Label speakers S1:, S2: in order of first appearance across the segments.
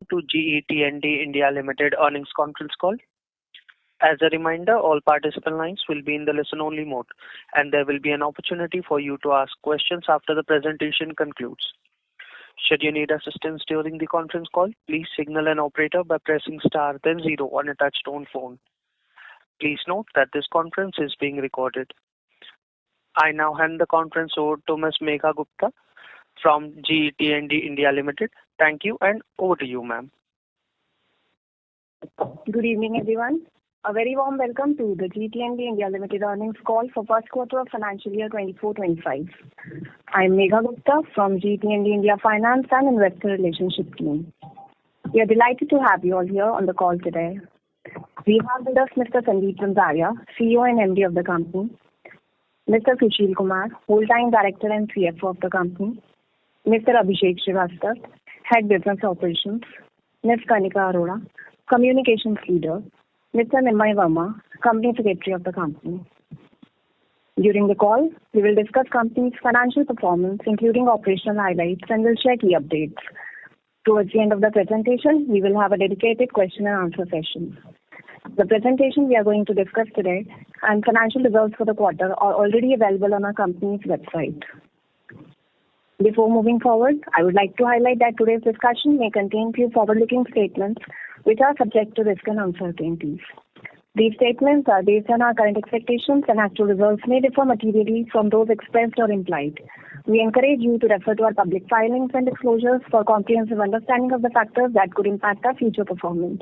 S1: to GET&D India Limited earnings conference call. As a reminder, all participant lines will be in the listen-only mode, and there will be an opportunity for you to ask questions after the presentation concludes. Should you need assistance during the conference call, please signal an operator by pressing star then 0 on a touch-tone phone. Please note that this conference is being recorded. I now hand the conference over to Ms. Megha Gupta from GET&D India Limited. Thank you, and over to you, ma'am.
S2: Good evening, everyone. A very warm welcome to the GET&D India Limited earnings call for first quarter of financial year 24-25. I am Megha Gupta from GET&D India Finance and Investor Relationship team. We are delighted to have you all here on the call today. We have with us Mr. Sandeep Zanzaria, CEO and MD of the company, Mr. Sushil Kumar, Whole-time Director and CFO of the company, Mr. Abhishek Srivastava, Head Business Operations, Ms. Kanika Arora, Communications Leader, Mr. Nimai Verma, Company Secretary of the company. During the call, we will discuss company's financial performance, including operational highlights, and will share key updates. Towards the end of the presentation, we will have a dedicated question and answer session. The presentation we are going to discuss today and financial results for the quarter are already available on our company's website. Before moving forward, I would like to highlight that today's discussion may contain few forward-looking statements which are subject to risk and uncertainties. These statements are based on our current expectations and actual results may differ materially from those expressed or implied. We encourage you to refer to our public filings and disclosures for comprehensive understanding of the factors that could impact our future performance.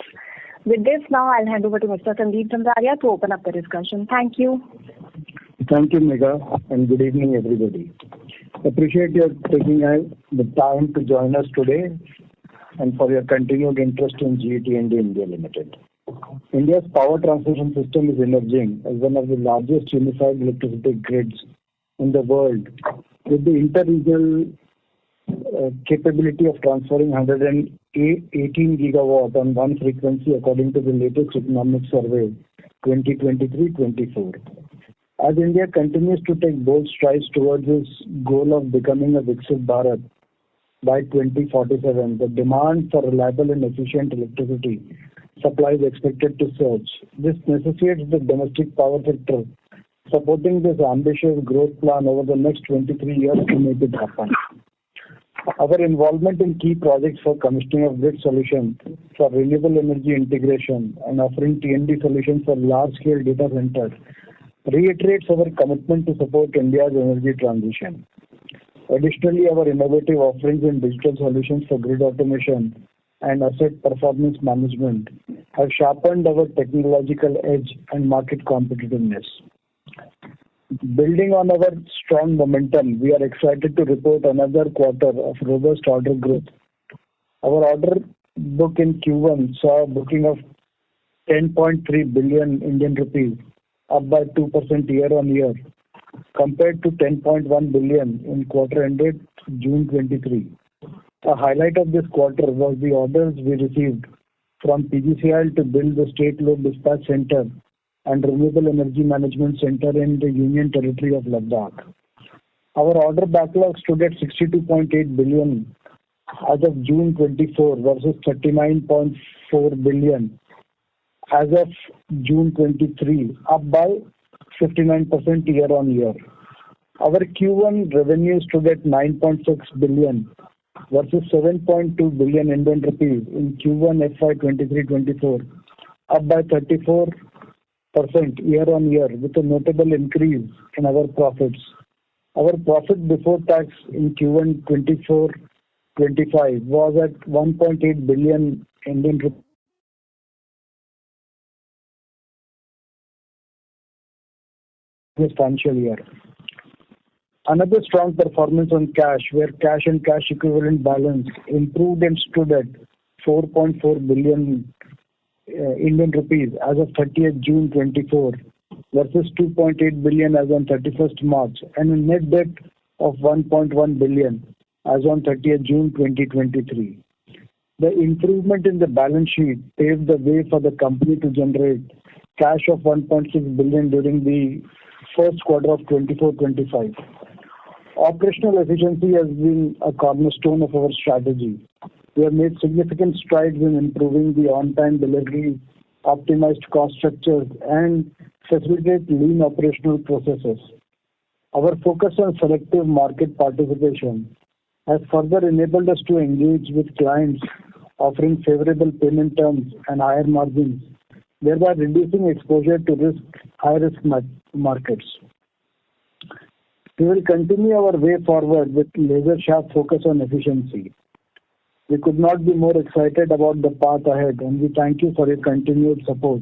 S2: With this, now I'll hand over to Mr. Sandeep Zanzaria to open up the discussion. Thank you.
S3: Thank you, Megha, and good evening, everybody. Appreciate your taking the time to join us today and for your continued interest in GET&D India Limited. India's power transmission system is emerging as one of the largest unified electricity grids in the world, with the inter-regional capability of transferring 118 gigawatt on one frequency according to the latest economic survey 2023-24. As India continues to take bold strides towards its goal of becoming a Viksit Bharat by 2047, the demand for reliable and efficient electricity supply is expected to surge. This necessitates the domestic power sector supporting this ambitious growth plan over the next 23 years to make it happen. Our involvement in key projects for commissioning of grid solutions for renewable energy integration and offering T&D solutions for large-scale data centers reiterates our commitment to support India's energy transition. Additionally, our innovative offerings in digital solutions for grid automation and asset performance management have sharpened our technological edge and market competitiveness. Building on our strong momentum, we are excited to report another quarter of robust order growth. Our order book in Q1 saw a booking of 10.3 billion Indian rupees, up by 2% year-on-year, compared to 10.1 billion in quarter ended June 23. A highlight of this quarter was the orders we received from PGCIL to build the State Load Dispatch Center and Renewable Energy Management Center in the Union Territory of Ladakh. Our order backlog stood at 62.8 billion as of June 24 versus 39.4 billion as of June 23, up by 59% year-on-year. Our Q1 revenue stood at 9.6 billion versus 7.2 billion Indian rupees in Q1FY25-24, up by 34% year-on-year with a notable increase in our profits. Our profit before tax in Q1 24-25 was at 1.8 billion Indian rupees. This financial year. Another strong performance on cash, where cash and cash equivalent balance improved and stood at 4.4 billion Indian rupees as of 30th June 24 versus 2.8 billion as on 31st March and a net debt of 1.1 billion as on 30th June 2023. The improvement in the balance sheet paved the way for the company to generate cash of 1.6 billion during the first quarter of 24-25. Operational efficiency has been a cornerstone of our strategy. We have made significant strides in improving the on-time delivery, optimized cost structures, and facilitate lean operational processes. Our focus on selective market participation has further enabled us to engage with clients offering favorable payment terms and higher margins, thereby reducing exposure to high-risk markets. We will continue our way forward with laser-sharp focus on efficiency. We could not be more excited about the path ahead, and we thank you for your continued support.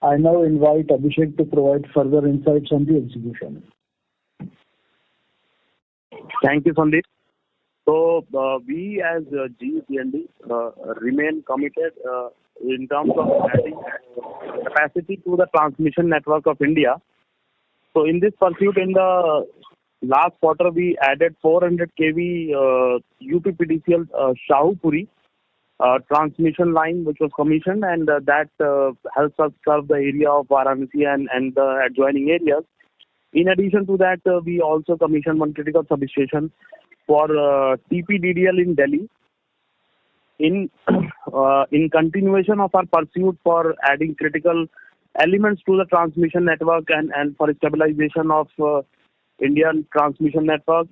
S3: I now invite Abhishek to provide further insights on the execution.
S4: Thank you, Sandeep. So, we as GET&D remain committed in terms of adding capacity to the transmission network of India. So, in this pursuit, in the last quarter, we added 400 kV UPPDCL Shahupuri transmission line, which was commissioned, and that helps us serve the area of Varanasi and the adjoining areas. In addition to that, we also commissioned one critical substation for TPDDL in Delhi. In continuation of our pursuit for adding critical elements to the transmission network and for stabilization of Indian transmission network,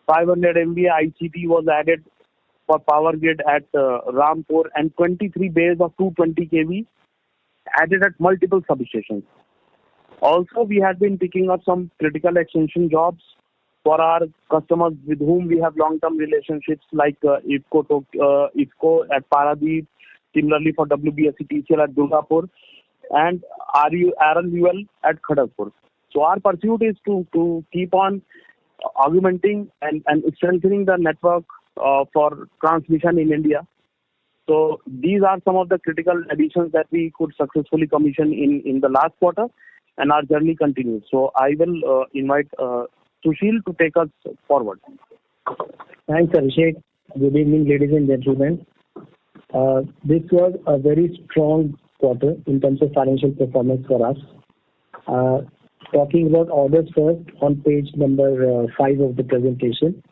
S4: 500 MVA ICT was added for power grid at Rampur, and 23 bays of 220 kV added at multiple substations. Also, we have been picking up some critical extension jobs for our customers with whom we have long-term relationships, like IFCO at Paradip, similarly for WBSC TCL at Durgapur, and RUL at Kharagpur. So our pursuit is to keep on augmenting and strengthening the network for transmission in India. So these are some of the critical additions that we could successfully commission in the last quarter, and our journey continues. So I will invite Sushil to take us forward.
S5: Thanks, Abhishek. Good evening, ladies and gentlemen. This was a very strong quarter in terms of financial performance for us. Talking about orders first, on page number 5 of the presentation,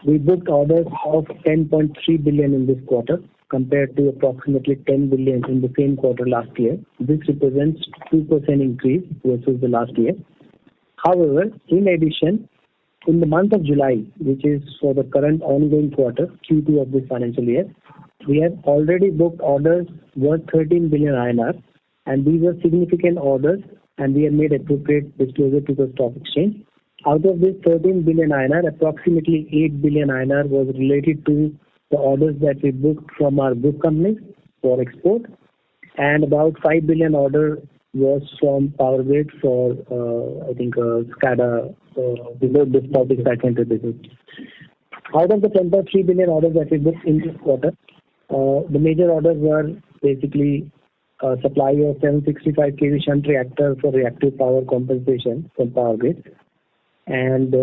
S5: we booked orders of 10.3 billion in this quarter compared to approximately 10 billion in the same quarter last year. This represents 2% increase versus the last year. However, in addition, in the month of July, which is for the current ongoing quarter, Q2 of this financial year, we have already booked orders worth 13 billion INR, and these are significant orders, and we have made appropriate disclosure to the stock exchange. Out of this 13 billion INR, approximately 8 billion INR was related to the orders that we booked from our group companies for export, and about 5 billion order was from Power Grid for, SCADA, below this public sector business. Out of the 10.3 billion orders that we booked in this quarter, the major orders were basically supply of 765 kV shunt reactor for reactive power compensation from Power Grid, and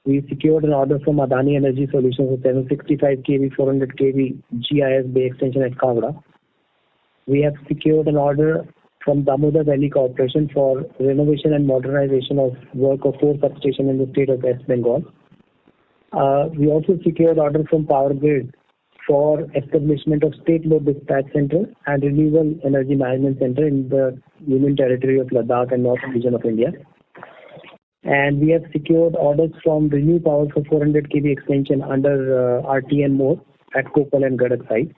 S5: we secured an order from Adani Energy Solutions for 765 kV, 400 kV GIS bay extension at Khavda. We have secured an order from Damodar Valley Corporation for renovation and modernization of work of 4 substations in the state of West Bengal. We also secured order from Power Grid for establishment of state load dispatch center and renewable energy management center in the Union Territory of Ladakh and Northern region of India. And we have secured orders from Renew Power for 400 kV extension under RTN mode at Koppal and Gadag site.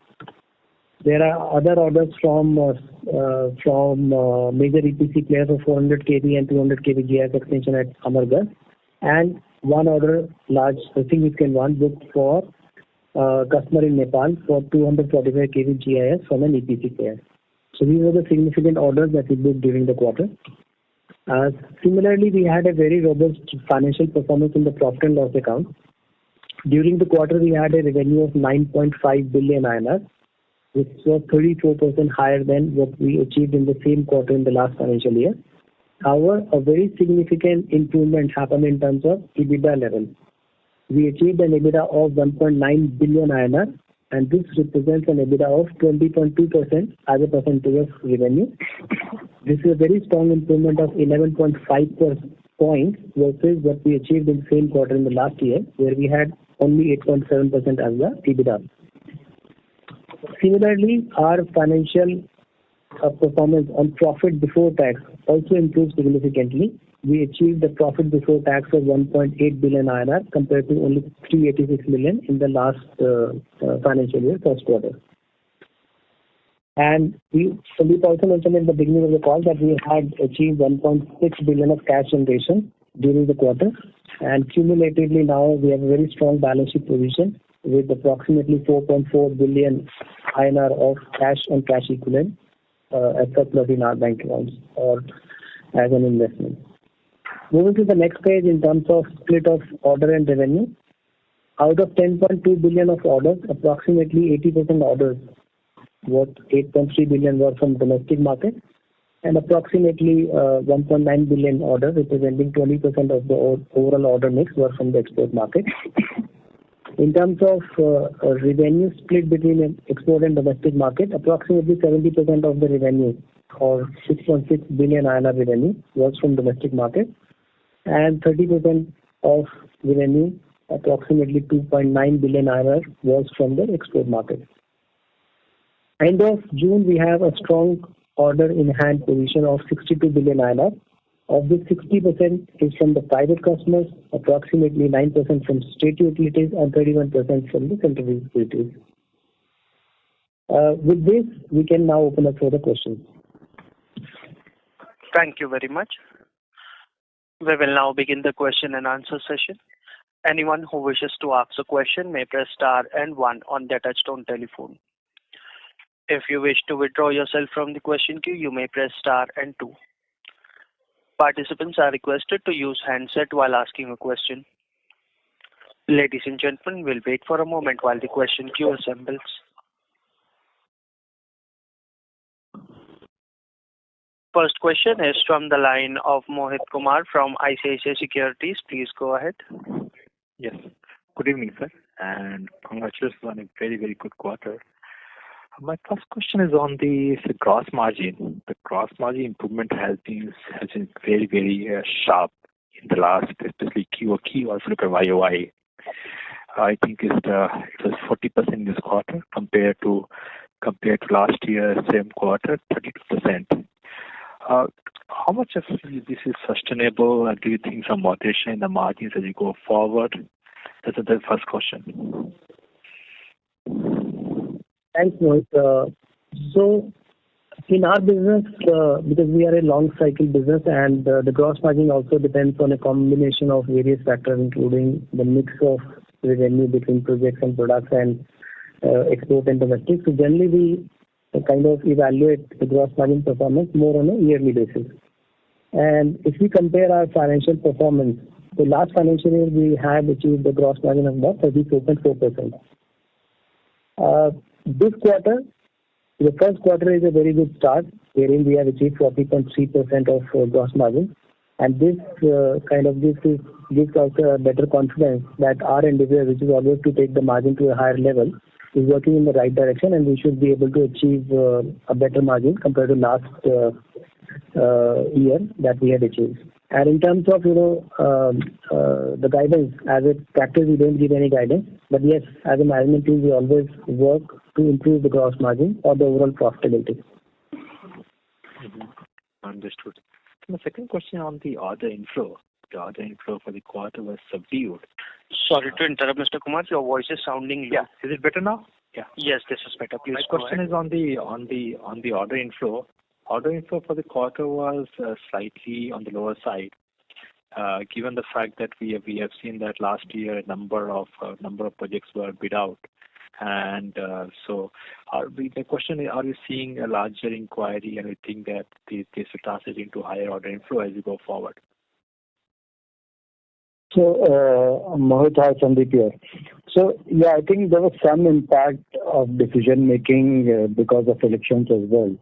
S5: There are other orders from major EPC players for 400 kV and 200 kV GIS extension at Amargarh, and one order, large, significant one, booked for customer in Nepal for 245 kV GIS from an EPC player. So these were the significant orders that we booked during the quarter. Similarly, we had a very robust financial performance in the profit and loss account. During the quarter, we had a revenue of 9.5 billion INR, which was 34% higher than what we achieved in the same quarter in the last financial year. However, a very significant improvement happened in terms of EBITDA level. We achieved an EBITDA of 1.9 billion INR, and this represents an EBITDA of 20.2% as a percentage of revenue. This is a very strong improvement of 11.5 points versus what we achieved in the same quarter in the last year, where we had only 8.7% as the EBITDA. Similarly, our financial performance on profit before tax also improved significantly. We achieved a profit before tax of 1.8 billion INR compared to only 386 million in the last financial year, first quarter. And Sandeep also mentioned in the beginning of the call that we had achieved 1.6 billion of cash generation during the quarter. And cumulatively now we have a very strong balance sheet position with approximately 4.4 billion INR of cash and cash equivalent as surplus in our bank accounts or as an investment. Moving to the next page in terms of split of order and revenue. Out of 10.2 billion of orders, approximately 80% orders worth 8.3 billion were from domestic market and approximately 1.9 billion orders representing 20% of the overall order mix were from the export market. In terms of revenue split between export and domestic market, approximately 70% of the revenue or 6.6 billion INR revenue was from domestic market and 30% of revenue, approximately 2.9 billion INR was from the export market. End of June, we have a strong order in hand position of 62 billion INR. Of this, 60% is from the private customers, approximately 9% from state utilities, and 31% from the central utilities. With this, we can now open up for the questions.
S1: Thank you very much. We will now begin the question and answer session. Anyone who wishes to ask a question may press star and 1 on their touchtone telephone. If you wish to withdraw yourself from the question queue, you may press star and 2. Participants are requested to use handset while asking a question. Ladies and gentlemen, we'll wait for a moment while the question queue assembles. First question is from the line of Mohit Kumar from ICICI Securities. Please go ahead.
S6: Yes. Good evening, sir, and congratulations on a very, very good quarter. My first question is on the gross margin. The gross margin improvement has been very, very sharp in the last, especially QOQ, also look at YOY. I think it was 40% in this quarter compared to last year same quarter, 32%. How much of this is sustainable, and do you think some moderation in the margins as you go forward? That's the first question.
S5: Thanks, Mohit. So in our business, because we are a long cycle business and the gross margin also depends on a combination of various factors, including the mix of revenue between projects and products and export and domestic. So generally we kind of evaluate the gross margin performance more on a yearly basis. And if we compare our financial performance, the last financial year we had achieved a gross margin of about 34.4%. This quarter, the first quarter is a very good start, wherein we have achieved 40.3% of gross margin. And this gives us a better confidence that our endeavor, which is always to take the margin to a higher level, is working in the right direction, and we should be able to achieve a better margin compared to last year that we had achieved. And in terms of the guidance, as a practice, we don't give any guidance. But yes, as a management team, we always work to improve the gross margin or the overall profitability.
S6: Understood. My second question on the order inflow. The order inflow for the quarter was subdued.
S1: Sorry to interrupt, Mr. Kumar. Your voice is sounding low.
S6: Yeah. Is it better now? Yeah.
S1: Yes, this is better. Please.
S6: My question is on the order inflow. Order inflow for the quarter was slightly on the lower side. Given the fact that we have seen that last year a number of projects were bid out, and the question is, are you seeing a larger inquiry, and we think that this will translate into higher order inflow as we go forward?
S3: So, Mohit, hi, Sandeep here. So, yeah, I think there was some impact of decision making because of elections as well.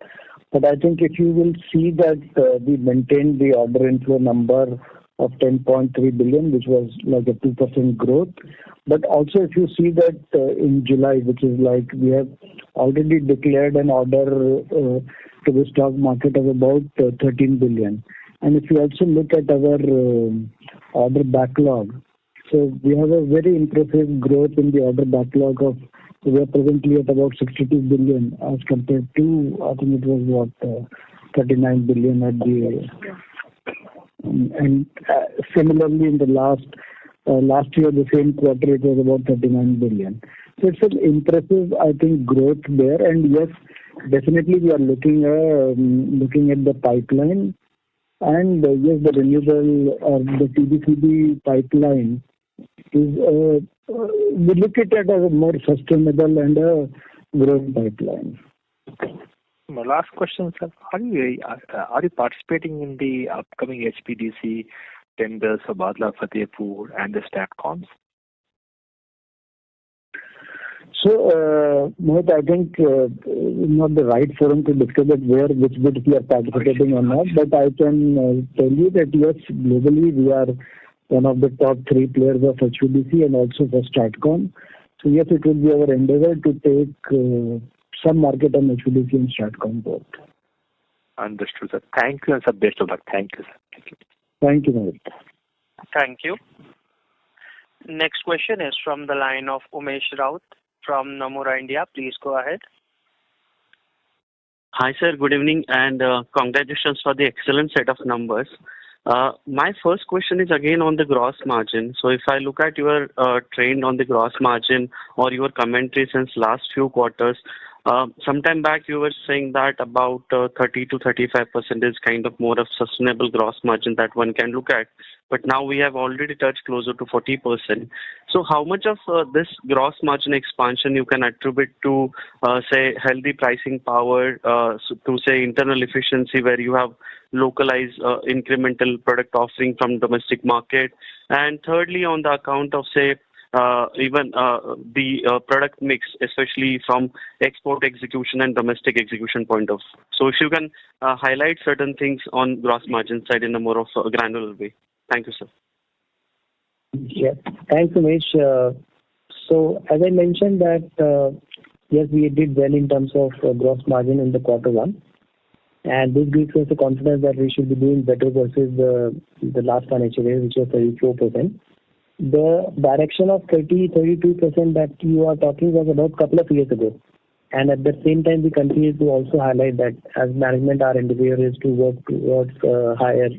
S3: But I think if you will see that we maintained the order inflow number of 10.3 billion, which was like a 2% growth. But also if you see that in July, which is like we have already declared an order to the stock market of about 13 billion. And if you also look at our order backlog, So we have a very impressive growth in the order backlog of, we are presently at about 62 billion as compared to, I think it was 39 billion at the, and similarly in the last year, the same quarter, it was about 39 billion. So it's an impressive, I think, growth there. And yes, definitely we are looking at the pipeline. And yes, the renewable or the TBCB pipeline is, we look at it as a more sustainable and a growing pipeline.
S6: My last question, sir. Are you participating in the upcoming HPDC tenders for Bhadla, Fatehpur and the STATCOMs?
S3: So, Mohit, I think not the right forum to discuss it which bit we are participating or not, but I can tell you that yes, globally we are one of the top 3 players of HVDC and also for STATCOM. So yes, it will be our endeavor to take some market on HVDC and STATCOM both.
S6: Understood, sir. Thank you, and sir, best of luck. Thank you, sir. Thank you.
S3: Thank you, Mohit.
S1: Thank you. Next question is from the line of Umesh Raut from Nomura India. Please go ahead.
S7: Hi, sir. Good evening, and congratulations for the excellent set of numbers. My first question is again on the gross margin. So if I look at your trend on the gross margin or your commentary since last few quarters, sometime back you were saying that about 30 to 35% is kind of more of sustainable gross margin that one can look at. But now we have already touched closer to 40%. So how much of this gross margin expansion you can attribute to, say, healthy pricing power, to say internal efficiency where you have localized incremental product offering from domestic market, and thirdly on the account of, say, even the product mix, especially from export execution and domestic execution point of. So if you can highlight certain things on gross margin side in a more of a granular way. Thank you, sir.
S5: Yeah. Thanks, Umesh. So as I mentioned that, yes, we did well in terms of gross margin in the quarter one. And this gives us the confidence that we should be doing better versus the last financial year, which was 34%. The direction of 32% that you are talking was about a couple of years ago. And at the same time, we continue to also highlight that as management, our endeavor is to work towards higher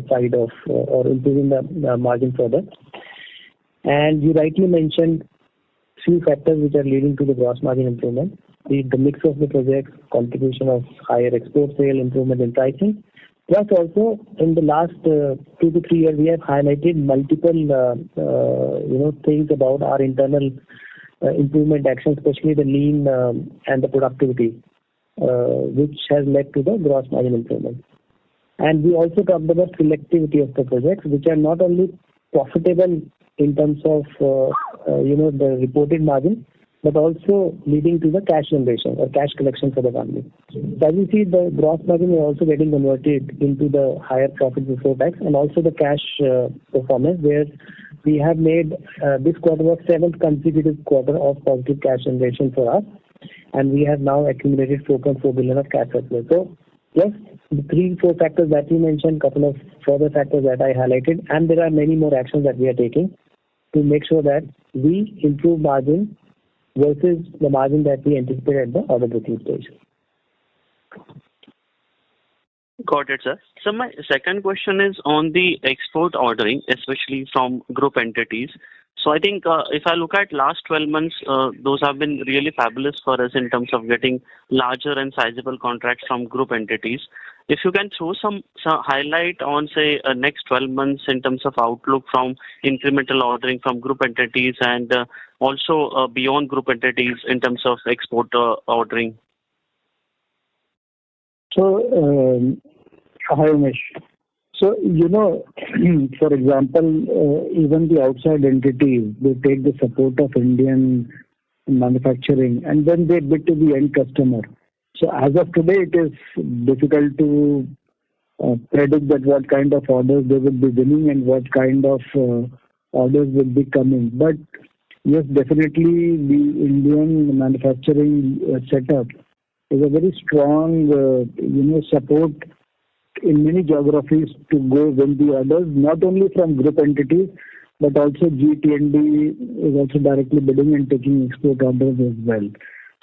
S5: side of or improving the margin further. And you rightly mentioned few factors which are leading to the gross margin improvement. The mix of the projects, contribution of higher export sale, improvement in pricing. Plus also in the last 2 to 3 years, we have highlighted multiple things about our internal improvement actions, especially the lean and the productivity, which has led to the gross margin improvement. And we also talked about selectivity of the projects, which are not only profitable in terms of the reported margin, but also leading to the cash generation or cash collection for the company. So as you see, the gross margin is also getting converted into the higher profit before tax and also the cash performance, where we have made this quarter was 7th consecutive quarter of positive cash generation for us, and we have now accumulated 4.4 billion of cash surplus. So yes, the 3-4 factors that you mentioned, couple of further factors that I highlighted, and there are many more actions that we are taking to make sure that we improve margin versus the margin that we anticipate at the order booking stage.
S7: Got it, sir. So my second question is on the export ordering, especially from group entities. So I think if I look at last 12 months, those have been really fabulous for us in terms of getting larger and sizable contracts from group entities. If you can throw some highlight on, say, next 12 months in terms of outlook from incremental ordering from group entities and also beyond group entities in terms of export ordering.
S3: So, hi Umesh. So, for example, even the outside entities, they take the support of Indian manufacturing and then they bid to the end customer. So as of today, it is difficult to predict that what kind of orders they will be winning and what kind of orders will be coming. But yes, definitely the Indian manufacturing setup is a very strong, support in many geographies to go win the orders, not only from group entities, but also GET&D is also directly bidding and taking export orders as well.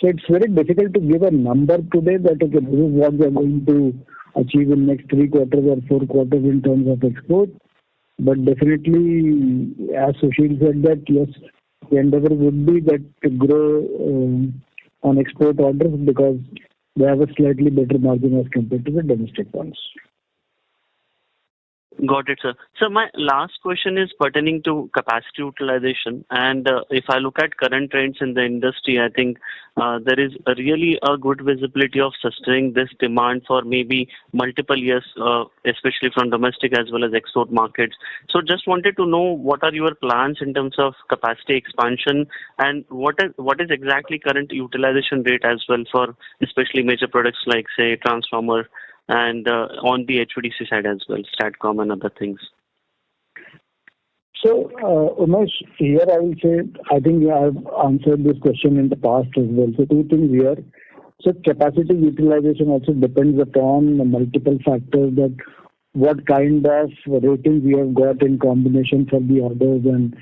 S3: So it's very difficult to give a number today that, okay, this is what we are going to achieve in next 3 quarters or 4 quarters in terms of export. But definitely, as Sushil said, that yes, the endeavor would be that to grow on export orders because they have a slightly better margin as compared to the domestic ones.
S7: Got it, sir. So my last question is pertaining to capacity utilization. And if I look at current trends in the industry, I think there is really a good visibility of sustaining this demand for maybe multiple years, especially from domestic as well as export markets. So just wanted to know what are your plans in terms of capacity expansion and what is exactly current utilization rate as well for especially major products like, say, transformer and on the HVDC side as well, STATCOM and other things.
S3: So, Umesh, here I will say, I think I have answered this question in the past as well. So, 2 things here. So, capacity utilization also depends upon multiple factors, that what kind of ratings we have got in combination for the orders and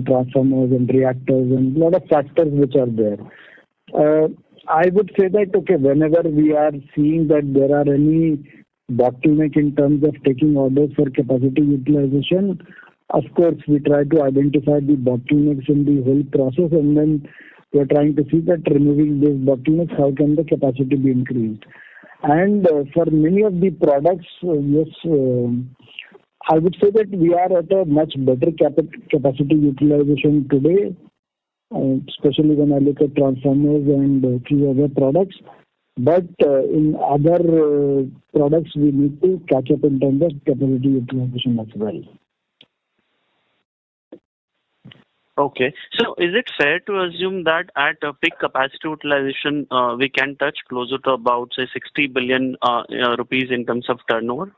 S3: transformers and reactors and a lot of factors which are there. I would say that, okay, whenever we are seeing that there are any bottleneck in terms of taking orders for capacity utilization, of course, we try to identify the bottlenecks in the whole process, and then we are trying to see that removing these bottlenecks, how can the capacity be increased. And for many of the products, yes, I would say that we are at a much better capacity utilization today, especially when I look at transformers and a few other products. But in other products, we need to catch up in terms of capacity utilization as well.
S7: Okay. So is it fair to assume that at a peak capacity utilization, we can touch closer to about, say, 60 billion rupees in terms of turnover?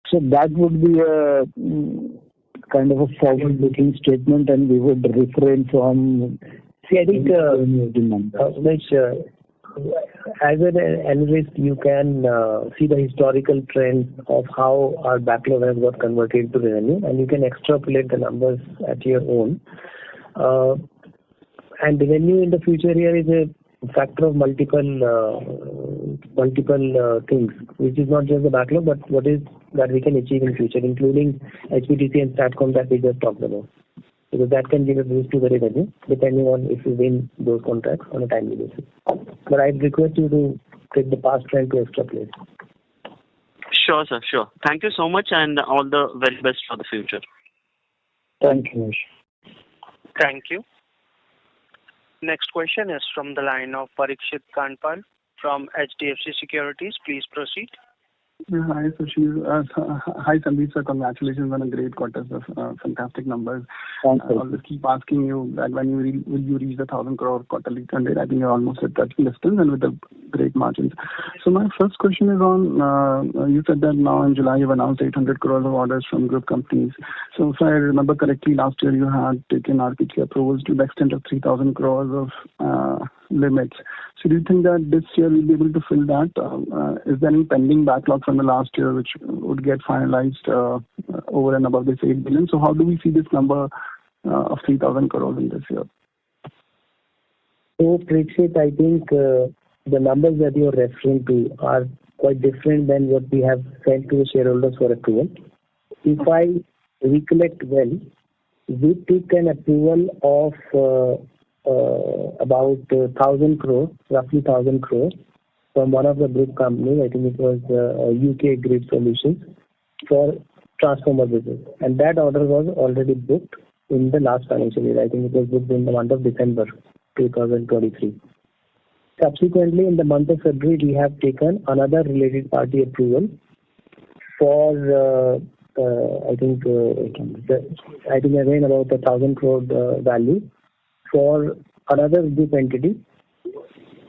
S3: So that would be a kind of a forward-looking statement, and we would refrain from.
S5: See, I think, as an analyst, you can see the historical trend of how our backlog has got converted into revenue, and you can extrapolate the numbers at your own. And revenue in the future here is a factor of multiple things, which is not just the backlog, but what is that we can achieve in future, including HVDC and STATCOM that we just talked about. Because that can give a boost to the revenue, depending on if you win those contracts on a timely basis. But I'd request you to take the past trend to extrapolate.
S7: Sure, sir, sure. Thank you so much, and all the very best for the future.
S3: Thank you, Umesh.
S1: Thank you. Next question is from the line of Parikshit Kandpal from HDFC Securities. Please proceed.
S8: Hi, Sushil. Hi, Sandeep sir. Congratulations on a great quarter, sir. Fantastic numbers.
S3: Thanks,
S8: I'll just keep asking you that when will you reach the 1,000 crore quarterly trend rate? I think you're almost at that distance and with the great margins. So my first question is on, you said that now in July you've announced 800 crores of orders from group companies. So if I remember correctly, last year you had taken RPT approvals to the extent of 3,000 crores of limits. So do you think that this year we'll be able to fill that? Is there any pending backlog from the last year which would get finalized over and above this 8 billion? So how do we see this number of 3,000 crores in this year?
S5: So, Parikshit, I think the numbers that you're referring to are quite different than what we have sent to the shareholders for approval. If I recollect well, we took an approval of about 1,000 crores, roughly 1,000 crores, from one of the group companies. I think it was UK Grid Solutions for transformer business. And that order was already booked in the last financial year. I think it was booked in the month of December 2023. Subsequently, in the month of February, we have taken another related party approval for, I think again about 1,000 crore value for another group entity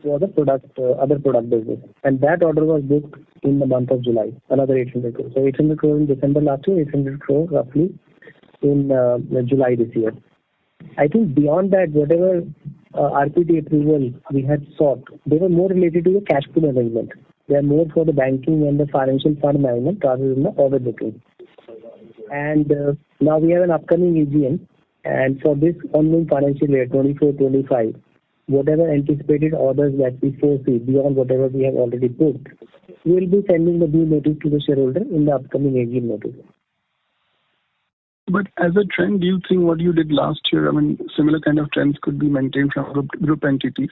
S5: for the other product business. And that order was booked in the month of July, another 800 crore. So 800 crore in December last year, 800 crore roughly in July this year. I think beyond that, whatever RPT approval we had sought, they were more related to the cash pool arrangement. They are more for the banking and the financial fund management rather than the order booking. And now we have an upcoming AGM, and for this ongoing financial year 24-25, whatever anticipated orders that we foresee beyond whatever we have already booked, we will be sending the due notice to the shareholder in the upcoming AGM notice.
S8: But as a trend, do you think what you did last year, I mean, similar kind of trends could be maintained from group entities?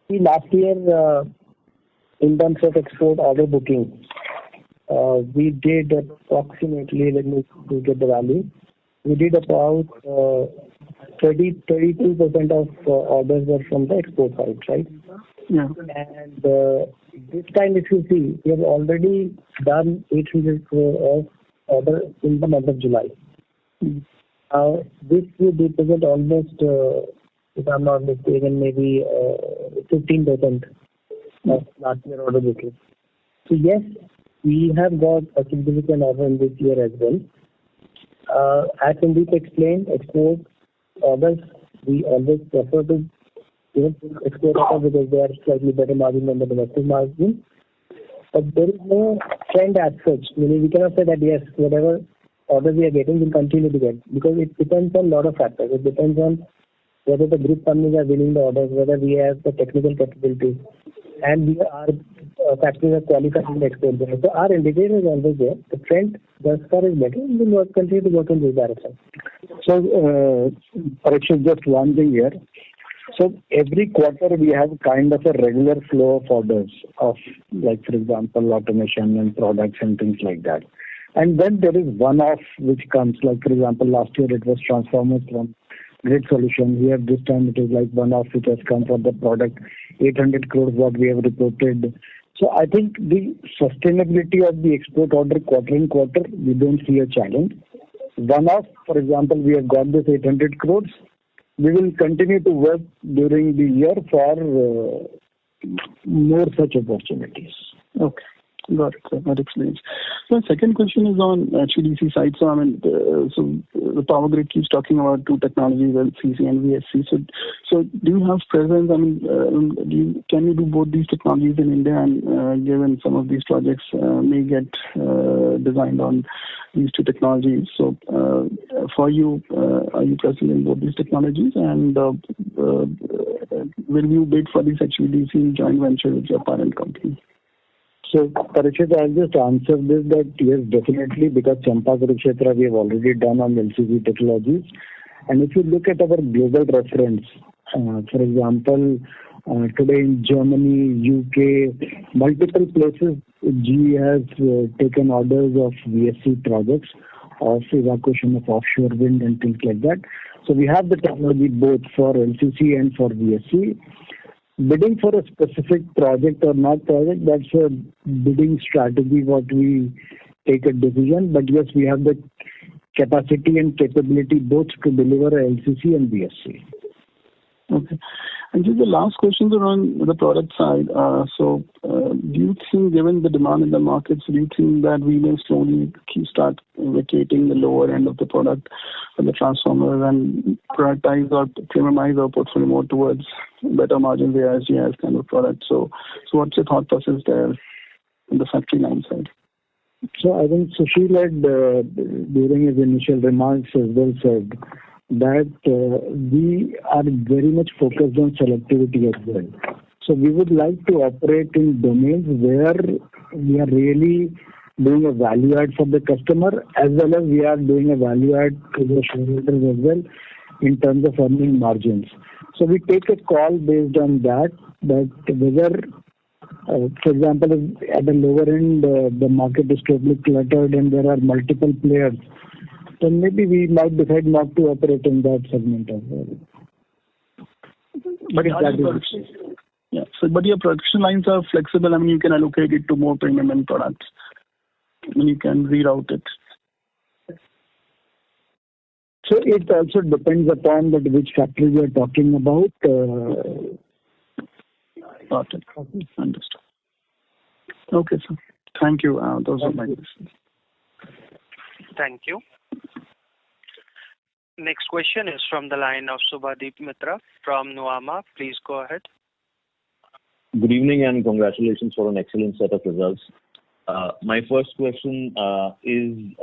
S5: See, last year, in terms of export order booking, we did approximately, let me get the value, we did about 32% of orders were from the export side, right?
S8: Yeah.
S5: And this time, if you see, we have already done 800 crore of order in the month of July. This would represent almost, if I'm not mistaken, maybe 15% of last year order booking. So yes, we have got a significant order in this year as well. As Sandeep explained, export orders, we always prefer to export orders because they are slightly better margin than the domestic margin. But there is no trend as such. Meaning we cannot say that yes, whatever orders we are getting, we'll continue to get, because it depends on a lot of factors. It depends on whether the group companies are winning the orders, whether we have the technical capabilities, and our factories are qualified in the export business. So our indicator is always there. The trend thus far is better, and we'll continue to work in this direction.
S3: So, Parikshit, just one thing here. So every quarter we have kind of a regular flow of orders of, like, for example, automation and products and things like that. And then there is one-off which comes, like, for example, last year it was transformers from Grid Solution. Here this time it is like one-off which has come for the product, 800 crores what we have reported. So I think the sustainability of the export order quarter in quarter, we don't see a challenge. One-off, for example, we have got this 800 crores. We will continue to work during the year for more such opportunities.
S8: Okay. Got it, sir. That explains. So the second question is on HVDC side. So I mean, so the Power Grid keeps talking about two technologies, LCC and VSC. So do you have presence? I mean, can you do both these technologies in India? And given some of these projects may get designed on these two technologies, so for you, are you present in both these technologies? And will you bid for this HVDC joint venture with your parent company?
S3: So, Parikshit, I'll just answer this that yes, definitely, because Champa Kurukshetra we have already done on LCC technologies. And if you look at our global reference, for example, today in Germany, UK, multiple places, GE has taken orders of VSC projects of evacuation of offshore wind and things like that. So we have the technology both for LCC and for VSC. Bidding for a specific project or not project, that's a bidding strategy what we take a decision. But yes, we have the capacity and capability both to deliver a LCC and VSC.
S8: Okay. And just the last questions are on the product side. So do you think, given the demand in the markets, do you think that we may slowly start vacating the lower end of the product for the transformers and prioritize or premiumize our portfolio more towards better margin AIS kind of product? So what's your thought process there in the factory line side?
S3: So I think Sushil had, during his initial remarks as well, said that we are very much focused on selectivity as well. So we would like to operate in domains where we are really doing a value add for the customer, as well as we are doing a value add to the shareholders as well in terms of earning margins. So we take a call based on that whether, for example, if at the lower end the market is totally cluttered and there are multiple players, then maybe we might decide not to operate in that segment as well.
S8: But but your production lines are flexible. I mean, you can allocate it to more premium end products. I mean, you can reroute it.
S3: So it also depends upon that which factory we are talking about.
S8: Got it. Understood. Okay, sir. Thank you. Those are my questions.
S1: Thank you. Next question is from the line of Subhadip Mitra from Nuvama. Please go ahead.
S9: Good evening and congratulations for an excellent set of results. My first question is,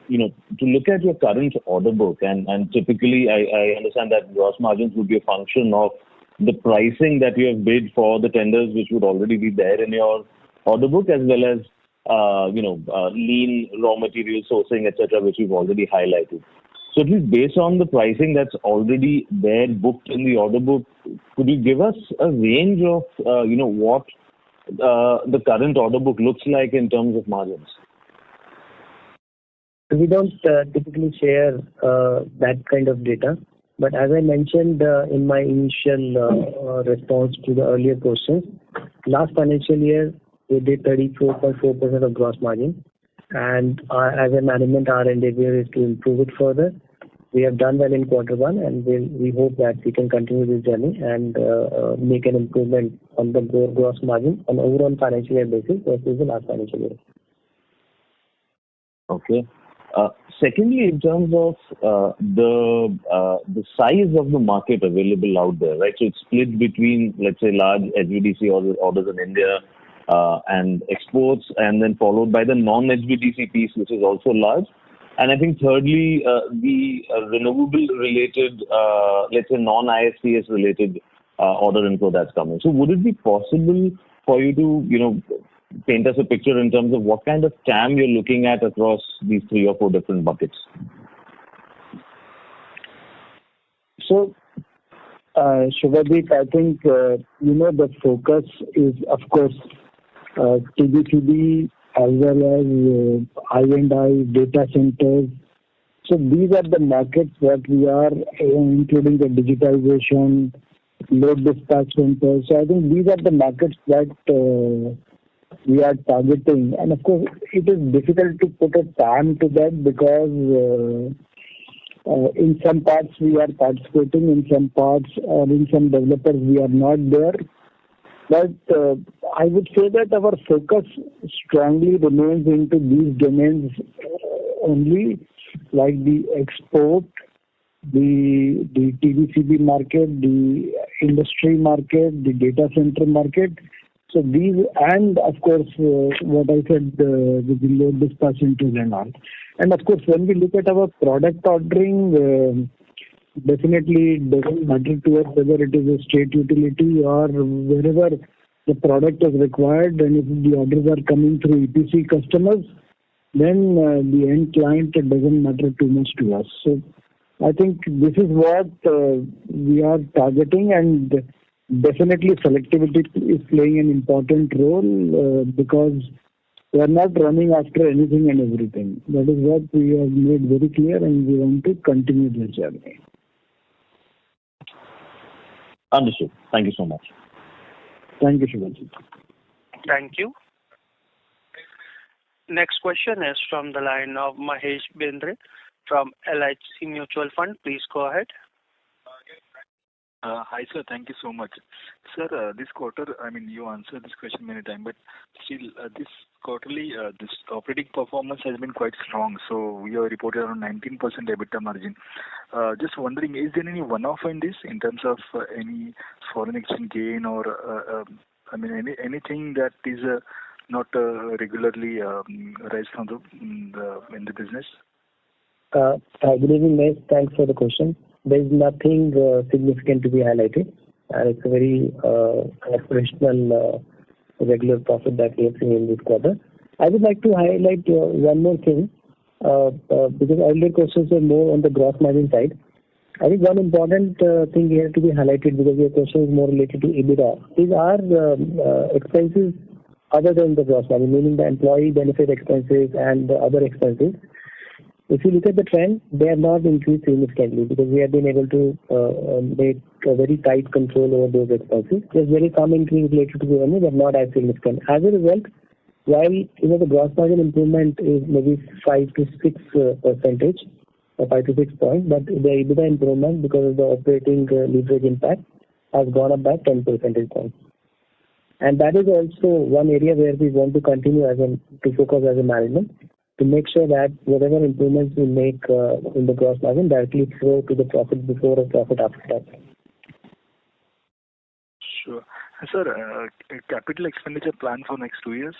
S9: to look at your current order book, and typically I understand that gross margins would be a function of the pricing that you have bid for the tenders, which would already be there in your order book, as well as lean raw material sourcing, etc., which you've already highlighted. So at least based on the pricing that's already there booked in the order book, could you give us a range of what the current order book looks like in terms of margins?
S5: We don't typically share that kind of data. But as I mentioned in my initial response to the earlier questions, last financial year we did 34.4% of gross margin. And as a management, our endeavor is to improve it further. We have done well in Q1, and we hope that we can continue this journey and make an improvement on the gross margin on overall financial year basis versus the last financial year.
S9: Okay. Secondly, in terms of the size of the market available out there, right? So it's split between, let's say, large HVDC orders in India and exports, and then followed by the non-HVDC piece, which is also large. And I think thirdly, the renewable-related, let's say, non-ISTS-related order inflow that's coming. So would it be possible for you to, paint us a picture in terms of what kind of TAM you're looking at across these 3 or 4 different buckets?
S3: So, Shubhadeep, I think, the focus is, of course, TBCB as well as I&I data centers. So these are the markets that we are, including the digitization, load dispatch centers. So I think these are the markets that we are targeting. And of course, it is difficult to put a TAM to that because in some parts we are participating, in some parts or in some developers we are not there. But I would say that our focus strongly remains into these domains only, like the export, the TBCB market, the industry market, the data center market. So these, and of course, what I said, with the load dispatch centers and all. And of course, when we look at our product ordering, definitely it doesn't matter to us whether it is a state utility or wherever the product is required, and if the orders are coming through EPC customers, then the end client, it doesn't matter too much to us. So I think this is what we are targeting, and definitely selectivity is playing an important role because we are not running after anything and everything. That is what we have made very clear, and we want to continue this journey.
S9: Understood. Thank you so much.
S3: Thank you, Shivaji.
S1: Thank you. Next question is from the line of Mahesh Bendre from LIC Mutual Fund. Please go ahead.
S10: Hi, sir. Thank you so much. Sir, this quarter, you answered this question many times, but still, this quarterly, this operating performance has been quite strong. So we are reported around 19% EBITDA margin. Just wondering, is there any one-off in this in terms of any foreign exchange gain or, anything that is not regularly raised from in the business?
S5: Good evening, Mahesh. Thanks for the question. There is nothing significant to be highlighted. It's a very operational, regular profit that we have seen in this quarter. I would like to highlight one more thing, because earlier questions were more on the gross margin side. I think one important thing here to be highlighted, because your question is more related to EBITDA, is our expenses other than the gross margin, meaning the employee benefit expenses and the other expenses. If you look at the trend, they have not increased significantly because we have been able to make a very tight control over those expenses. There's very some increase related to the revenue, but not as significant. As a result, while the gross margin improvement is maybe 5 to 6%, or 5 to 6 points, but the EBITDA improvement, because of the operating leverage impact, has gone up by 10 percentage points. And that is also one area where we want to continue to focus as a management, to make sure that whatever improvements we make in the gross margin directly flow to the profit before or profit after tax.
S10: Sure. Sir, capital expenditure plan for next 2 years?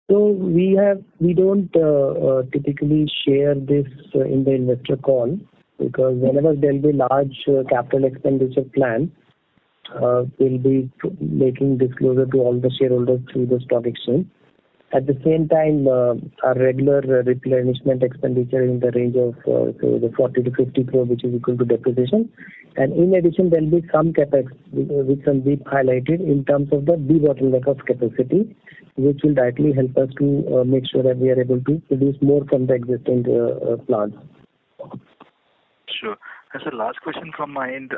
S5: So we don't typically share this in the investor call, because whenever there will be large capital expenditure plan, we'll be making disclosure to all the shareholders through the stock exchange. At the same time, our regular replenishment expenditure in the range of say the 40 to 50 crore, which is equal to depreciation. And in addition, there will be some capex, which Sandeep highlighted in terms of the debottleneck of capacity, which will directly help us to make sure that we are able to produce more from the existing plants.
S10: Sure. As a last question from my end,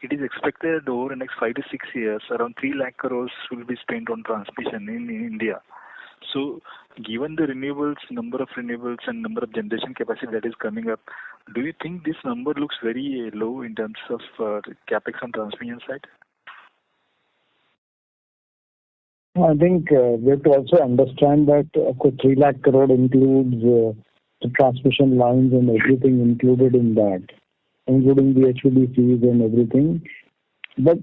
S10: it is expected over the next 5 to 6 years, around 3 lakh crores will be spent on transmission in India. So, given the number of renewables and number of generation capacity that is coming up, do you think this number looks very low in terms of capex on transmission side?
S3: I think we have to also understand that 3 lakh crore includes the transmission lines and everything included in that, including the HVDCs and everything. But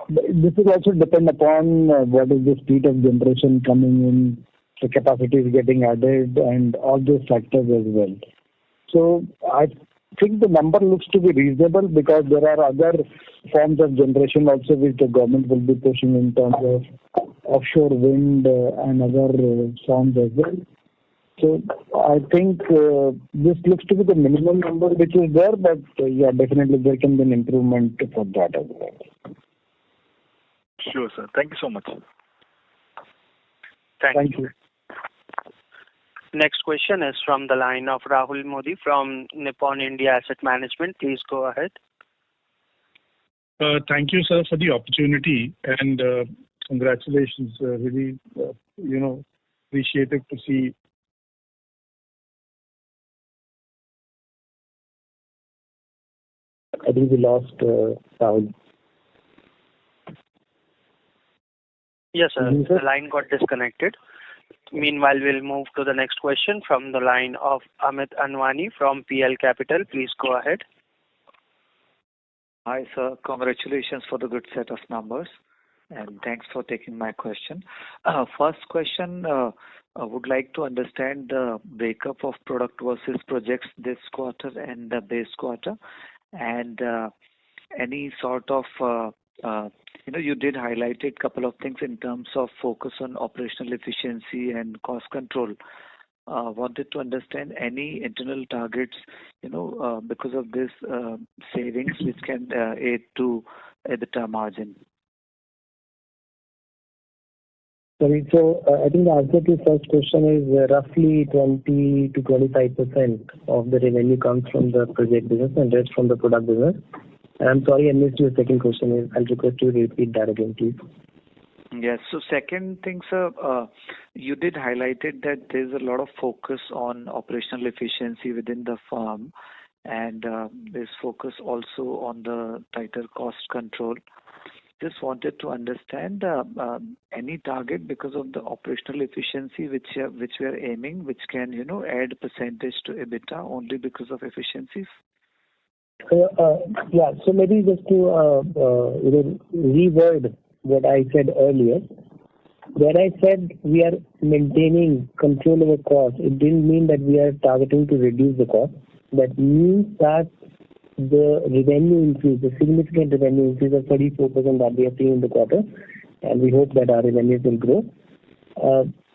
S3: this will also depend upon what is the speed of generation coming in, the capacity is getting added, and all those factors as well. So I think the number looks to be reasonable, because there are other forms of generation also which the government will be pushing in terms of offshore wind and other forms as well. So I think this looks to be the minimum number which is there, but yeah, definitely there can be an improvement for that as well.
S10: Sure, sir. Thank you so much.
S1: Thank you. Next question is from the line of Rahul Modi from Nippon India Asset Management. Please go ahead.
S11: Thank you, sir, for the opportunity, and congratulations. Really, appreciated to see.
S5: I think we lost sound.
S1: Yes, sir. The line got disconnected. Meanwhile, we'll move to the next question from the line of Amit Anwani from PL Capital. Please go ahead.
S12: Hi, sir. Congratulations for the good set of numbers, and thanks for taking my question. First question, I would like to understand the breakup of product versus projects this quarter and the base quarter, and any sort of, you did highlight a couple of things in terms of focus on operational efficiency and cost control. Wanted to understand any internal targets, because of this savings which can aid to EBITDA margin.
S5: Sorry, so I think the answer to the first question is roughly 20 to 25% of the revenue comes from the project business and rest from the product business. And I'm sorry I missed your second question. I'll request you to repeat that again, please.
S12: Yes. So second thing, sir, you did highlighted that there's a lot of focus on operational efficiency within the firm, and there's focus also on the tighter cost control. Just wanted to understand any target because of the operational efficiency which we are aiming, which can add percentage to EBITDA only because of efficiencies.
S5: Yeah. So maybe just to reword what I said earlier. When I said we are maintaining control over cost, it didn't mean that we are targeting to reduce the cost. That means that the revenue increase, the significant revenue increase of 34% that we have seen in the quarter, and we hope that our revenues will grow.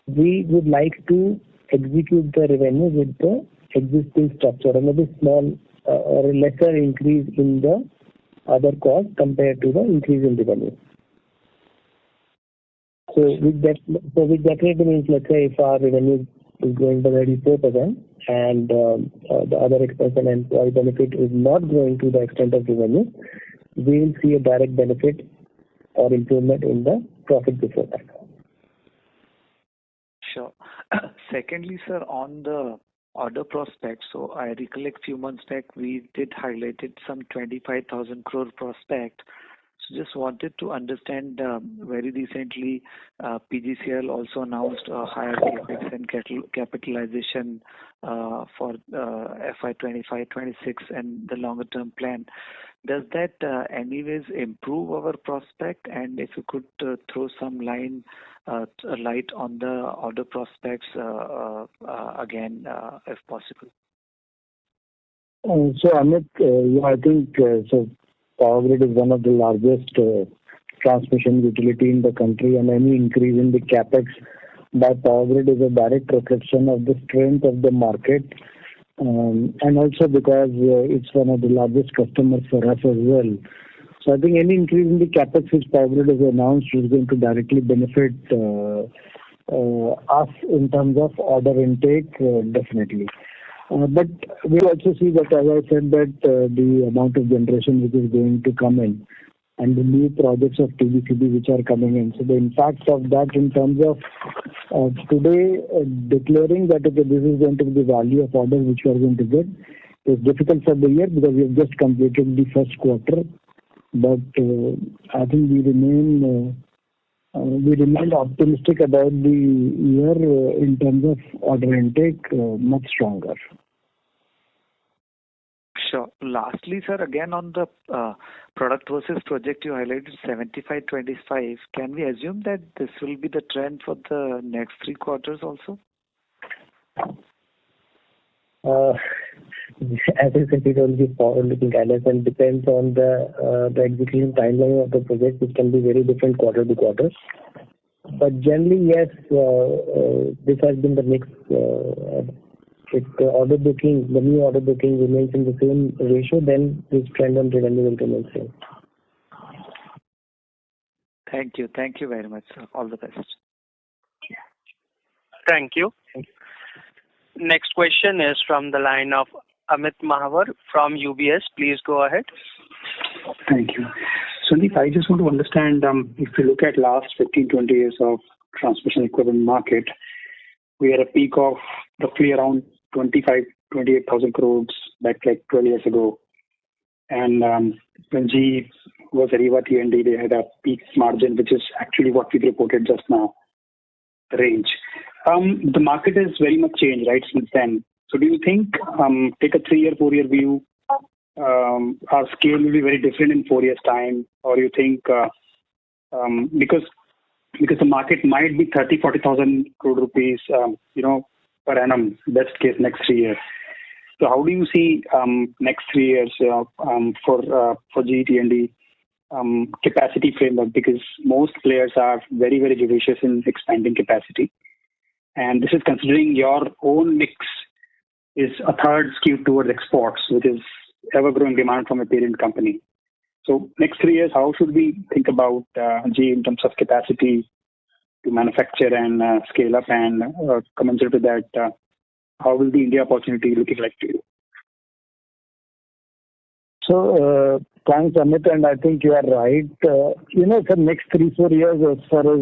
S5: We would like to execute the revenue with the existing structure, and maybe small or a lesser increase in the other costs compared to the increase in revenue. So which definitely means, let's say, if our revenue is growing by 34% and the other expense and employee benefit is not growing to the extent of revenue, we will see a direct benefit or improvement in the profit before tax.
S12: Sure. Secondly, sir, on the order prospects, so I recollect few months back we did highlighted some 25,000 crore prospect. So So just wanted to understand, very recently, PGCL also announced a higher capex and capitalization for FY25-26 and the longer term plan. Does that anyways improve our prospect? And if you could throw some light on the order prospects again, if possible.
S3: So Amit, I think so. Power Grid is one of the largest transmission utility in the country, and any increase in the capex by Power Grid is a direct reflection of the strength of the market, and also because it's one of the largest customers for us as well. So I think any increase in the capex which Power Grid has announced is going to directly benefit us in terms of order intake, definitely. But we also see that, as I said, that the amount of generation which is going to come in and the new projects of TBCB which are coming in. So the impact of that in terms of today declaring that okay, this is going to be the value of orders which we are going to get is difficult for the year because we have just completed the first quarter. But I think we remain optimistic about the year in terms of order intake, much stronger.
S12: Sure. Lastly, sir, again on the product versus project, you highlighted 75-25. Can we assume that this will be the trend for the next 3 quarters also?
S5: As I said, it will be forward-looking guidance and depends on the execution timeline of the project, which can be very different quarter to quarter. But generally, yes, this has been the mix. If the new order booking remains in the same ratio, then this trend on revenue will remain same.
S12: Thank you. Thank you very much, sir. All the best.
S1: Thank you. Next question is from the line of Amit Mahawar from UBS. Please go ahead.
S13: Thank you. Sandeep, I just want to understand, if you look at last 15-20 years of transmission equipment market, we had a peak of roughly around 28,000 crores back like 12 years ago. And when GE was Ariba T&D, they had a peak margin, which is actually what we reported just now, range. The market has very much changed, right, since then. So do you think, take a 3-year, 4-year view, our scale will be very different in 4 years' time? Or you think, because the market might be 40,000 crore rupees, per annum, best case next 3 years. So how do you see next 3 years for GET&D capacity framework? Because most players are very, very judicious in expanding capacity. And this is considering your own mix is a third skewed towards exports, which is ever-growing demand from a parent company. So next 3 years, how should we think about GE in terms of capacity to manufacture and scale up, and commensurate with that, how will the India opportunity looking like to you?
S3: So thanks, Amit, and I think you are right. For next 3-4 years, as far as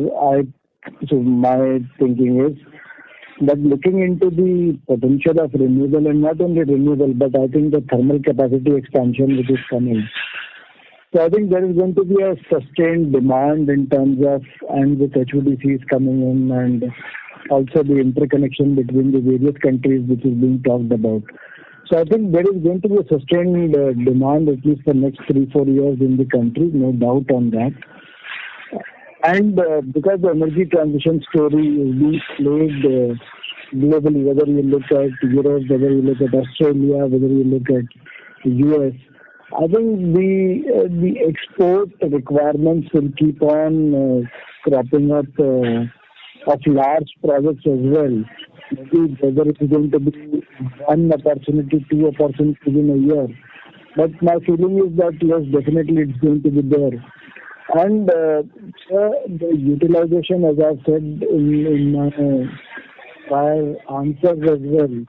S3: my thinking is that looking into the potential of renewable, and not only renewable, but I think the thermal capacity expansion which is coming. So I think there is going to be a sustained demand in terms of, and with HVDCs coming in, and also the interconnection between the various countries which is being talked about. So I think there is going to be a sustained demand at least for next 3-4 years in the country, no doubt on that. And because the energy transition story is being played globally, whether you look at Europe, whether you look at Australia, whether you look at the US, I think the export requirements will keep on cropping up of large projects as well. Maybe whether it is going to be 1 opportunity, 2 opportunities in a year. But my feeling is that yes, definitely it's going to be there. And the utilization, as I've said in my prior answers as well.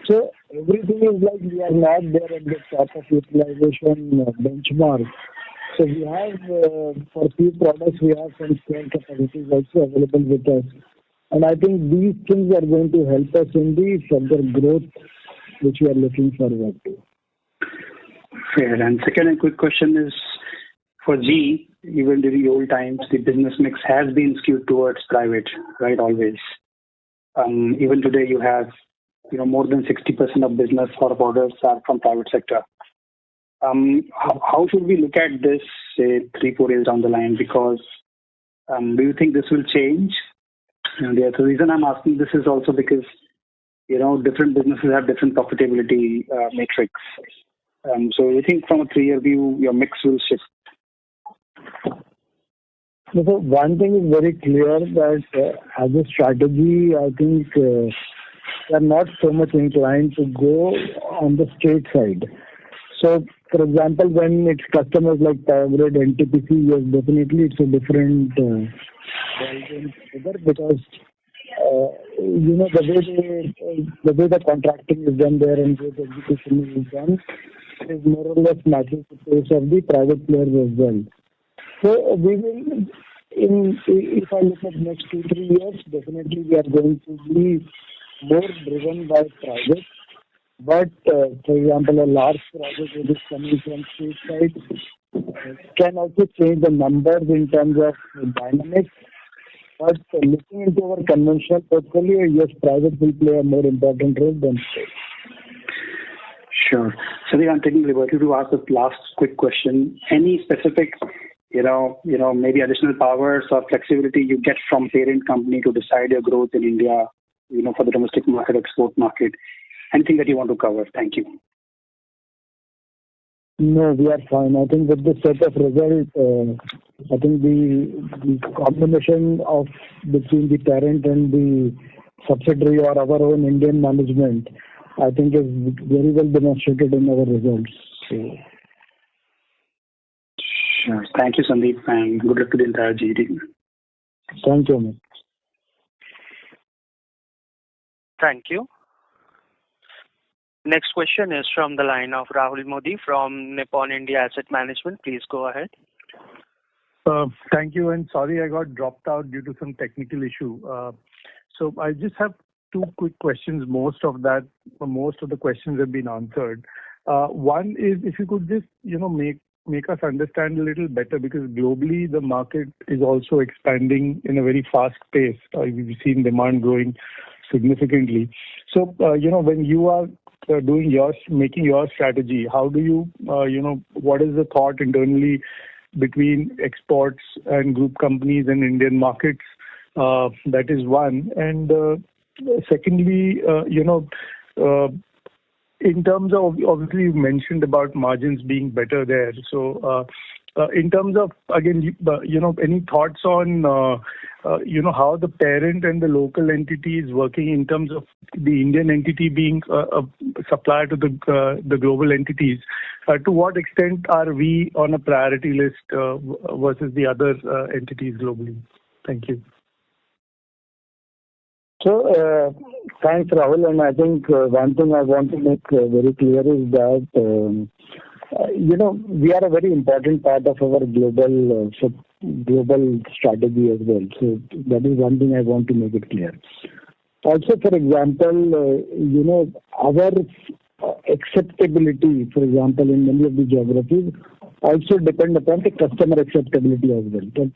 S3: So everything is like we are not there at the top of utilization benchmark. So we have, for few products, we have some spare capacities also available with us. And I think these things are going to help us in the further growth which we are looking forward to.
S13: Fair. And second and quick question is for GE. even during the old times, the business mix has been skewed towards private, right? Always. Even today, you have more than 60% of business or orders are from private sector. How should we look at this, say, 3-4 years down the line? Because do you think this will change? And the reason I'm asking this is also because different businesses have different profitability matrix. So you think from a 3-year view, your mix will shift?
S3: So one thing is very clear that as a strategy, I think we are not so much inclined to go on the straight side. So, for example, when it's customers like Power Grid, NTPC, yes, definitely it's a different because the way the contracting is done there and the way the execution is done is more or less matching the pace of the private players as well. So we will, if I look at next 2-3 years, definitely we are going to be more driven by private. But, for example, a large project which is coming from state side can also change the numbers in terms of dynamics. But looking into our conventional portfolio, yes, private will play a more important role than state.
S13: Sure. Sadiq, I'm taking liberty to ask the last quick question. Any specific, maybe additional powers or flexibility you get from parent company to decide your growth in India, for the domestic market, export market? Anything that you want to cover? Thank you.
S3: No, we are fine. I think with the set of results, I think the combination of between the parent and the subsidiary or our own Indian management, I think is very well demonstrated in our results. So.
S13: Sure. Thank you, Sandeep, and good luck to the entire GE team.
S3: Thank you, man.
S1: Thank you. Next question is from the line of Rahul Modi from Nippon India Asset Management. Please go ahead.
S11: Thank you, and sorry I got dropped out due to some technical issue. So I just have 2 quick questions. Most of the questions have been answered. One is if you could just make us understand a little better, because globally the market is also expanding in a very fast pace. We've seen demand growing significantly. So when you are making your strategy, how do you what is the thought internally between exports and group companies and Indian markets? That is one. And secondly, in terms of, obviously you mentioned about margins being better there. So in terms of, again, any thoughts on how the parent and the local entity is working in terms of the Indian entity being a supplier to the global entities? To what extent are we on a priority list versus the other entities globally? Thank you.
S3: So, thanks, Rahul. And I think one thing I want to make very clear is that, we are a very important part of our global strategy as well. So that is one thing I want to make it clear. Also, for example, our acceptability, for example, in many of the geographies also depend upon the customer acceptability as well. But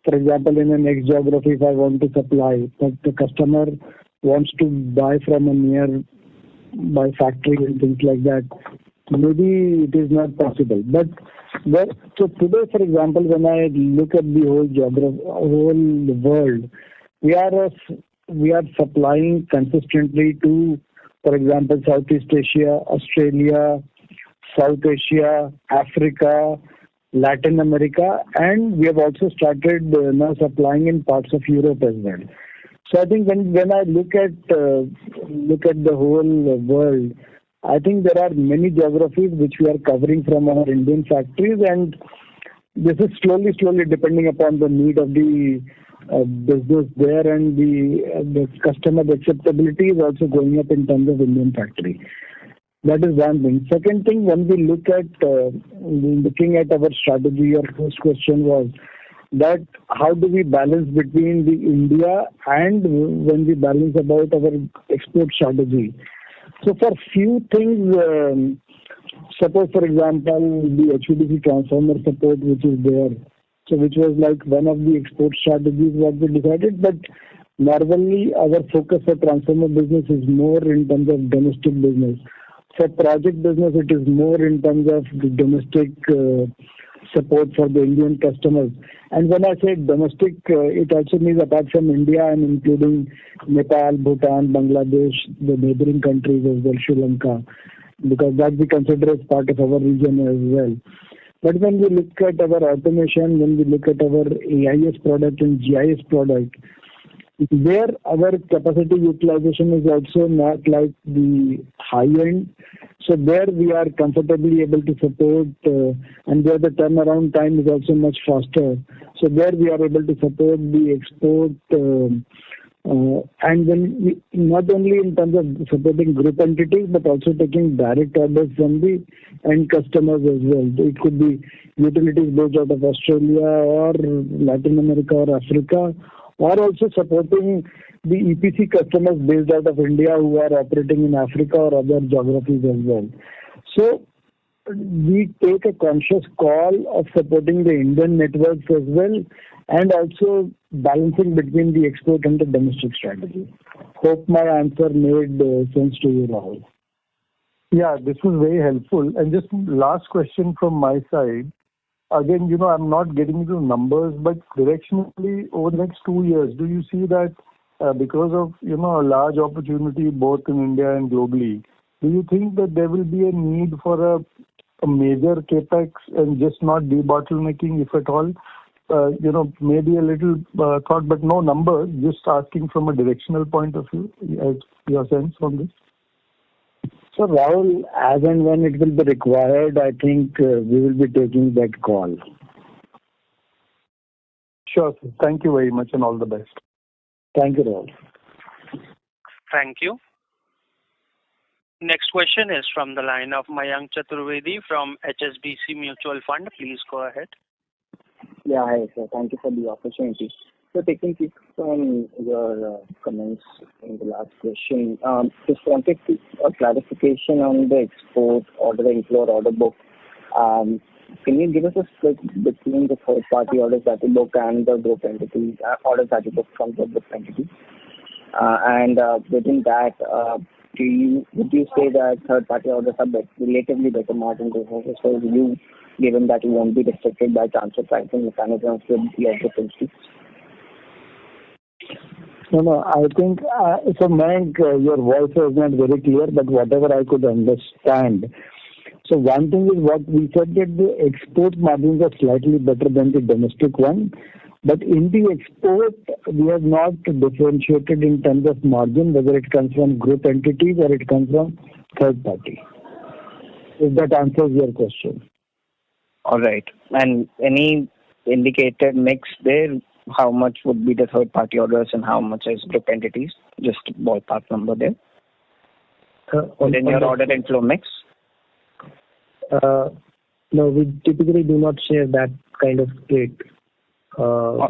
S3: for example, in the next geography, if I want to supply, but the customer wants to buy from a nearby factory and things like that, maybe it is not possible. But so today, for example, when I look at the whole world, we are supplying consistently to, for example, Southeast Asia, Australia, South Asia, Africa, Latin America, and we have also started now supplying in parts of Europe as well. So I think when I look at the whole world, I think there are many geographies which we are covering from our Indian factories, and this is slowly depending upon the need of the business there, and the customer acceptability is also going up in terms of Indian factory. That is one thing. Second thing, when we looking at our strategy, your first question was that how do we balance between the India and when we balance about our export strategy. So for few things, suppose for example the HVDC transformer support which is there, So which was like one of the export strategies what we decided. But normally our focus for transformer business is more in terms of domestic business. For project business, it is more in terms of the domestic support for the Indian customers. And when I say domestic, it also means apart from India and including Nepal, Bhutan, Bangladesh, the neighboring countries as well, Sri Lanka, because that we consider as part of our region as well. But when we look at our automation, when we look at our AIS product and GIS product, where our capacity utilization is also not like the high end. So there we are comfortably able to support, and there the turnaround time is also much faster. So there we are able to support the export, and then we, not only in terms of supporting group entities, but also taking direct orders from the end customers as well. It could be utilities based out of Australia or Latin America or Africa, or also supporting the EPC customers based out of India who are operating in Africa or other geographies as well. So we take a conscious call of supporting the Indian networks as well, and also balancing between the export and the domestic strategy. Hope my answer made sense to you, Rahul.
S11: Yeah, this was very helpful. And just last question from my side. Again, I'm not getting into numbers, but directionally over the next 2 years, do you see that because of, a large opportunity both in India and globally, do you think that there will be a need for a major capex and just not debottlenecking, if at all? Maybe a little thought, but no numbers, just asking from a directional point of view, your sense on this?
S3: So Rahul, as and when it will be required, I think we will be taking that call.
S11: Sure, sir. Thank you very much and all the best.
S3: Thank you, Rahul.
S1: Thank you. Next question is from the line of Mayank Chaturvedi from HSBC Mutual Fund. Please go ahead.
S14: Yeah, hi, sir. Thank you for the opportunity. So taking it from your comments in the last question, just wanted a clarification on the export order inflow or order book. Can you give us a split between the third-party orders that you book and the group entities, orders that you book from the group entities? And within that, would you say that third-party orders are relatively better margin businesses for you, given that you won't be restricted by transfer pricing mechanisms with the other entities?
S3: No, I think, so Mayank, your voice was not very clear, but whatever I could understand. So one thing is what we said, that the export margins are slightly better than the domestic one. But in the export, we have not differentiated in terms of margin, whether it comes from group entities or it comes from third party. If that answers your question.
S14: All right. And any indicated mix there? How much would be the third party orders and how much is group entities? Just ballpark number there. Within your order inflow mix?
S5: No, we typically do not share that kind of split.
S14: All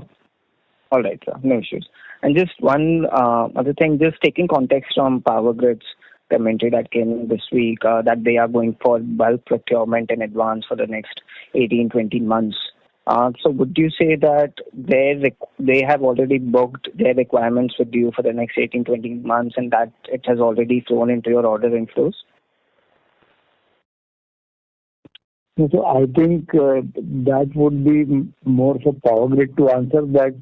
S14: right, sir. No issues. And just one other thing, just taking context from Power Grid's commentary that came in this week, that they are going for bulk procurement in advance for the next 18-20 months. So would you say that they have already booked their requirements with you for the next 18-20 months and that it has already flown into your order inflows?
S3: So I think that would be more for Power Grid to answer, that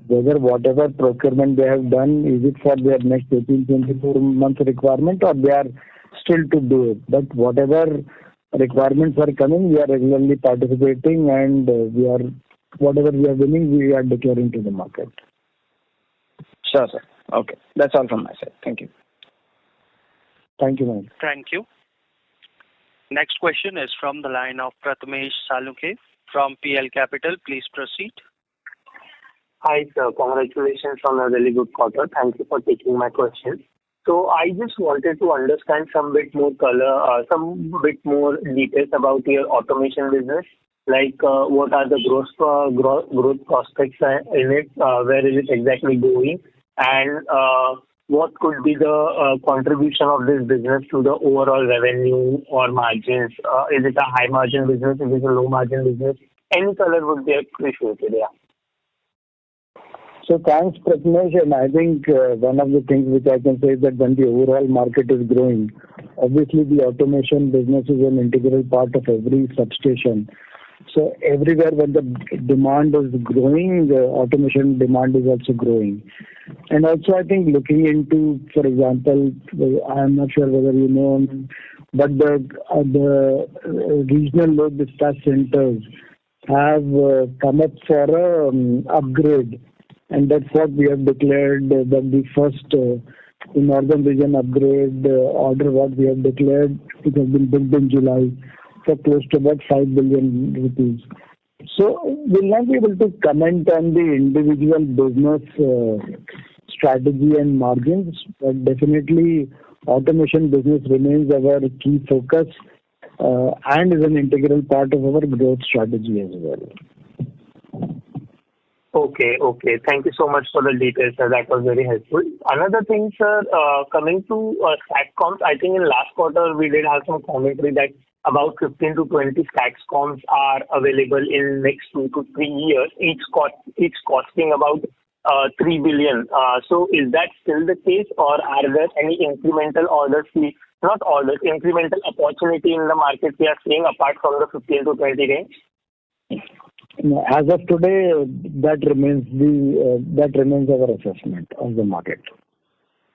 S3: whether whatever procurement they have done, is it for their next 18-24 month requirement or they are still to do it. But whatever requirements are coming, we are regularly participating, and whatever we are winning, we are declaring to the market.
S14: Sure, sir. Okay. That's all from my side. Thank you.
S3: Thank you, ma'am.
S1: Thank you. Next question is from the line of Prathamesh Salunkhe from PL Capital. Please proceed.
S15: Hi, sir. Congratulations on a really good quarter. Thank you for taking my question. So I just wanted to understand some bit more details about your automation business. Like what are the growth prospects in it? Where is it exactly going? And what could be the contribution of this business to the overall revenue or margins? Is it a high margin business? Is it a low margin business? Any color would be appreciated. Yeah.
S3: So thanks, Pratnesh. And I think one of the things which I can say is that when the overall market is growing, obviously the automation business is an integral part of every substation. So everywhere when the demand is growing, the automation demand is also growing. And also I think looking into, for example, I'm not sure whether you know, but the regional load dispatch centers have come up for a upgrade. And that's what we have declared, that the first in northern region upgrade order what we have declared, it has been booked in July for close to about 5 billion rupees. So we'll not be able to comment on the individual business strategy and margins, but definitely automation business remains our key focus and is an integral part of our growth strategy as well.
S15: Okay. Thank you so much for the details, sir. That was very helpful. Another thing, sir, coming to StatComs, I think in last quarter we did have some commentary that about 15 to 20 StatComs are available in next 2 to 3 years, each costing about 3 billion. So is that still the case, or are there any incremental orders, not orders, incremental opportunity in the market we are seeing apart from the 15 to 20 range?
S3: As of today, that remains our assessment of the market.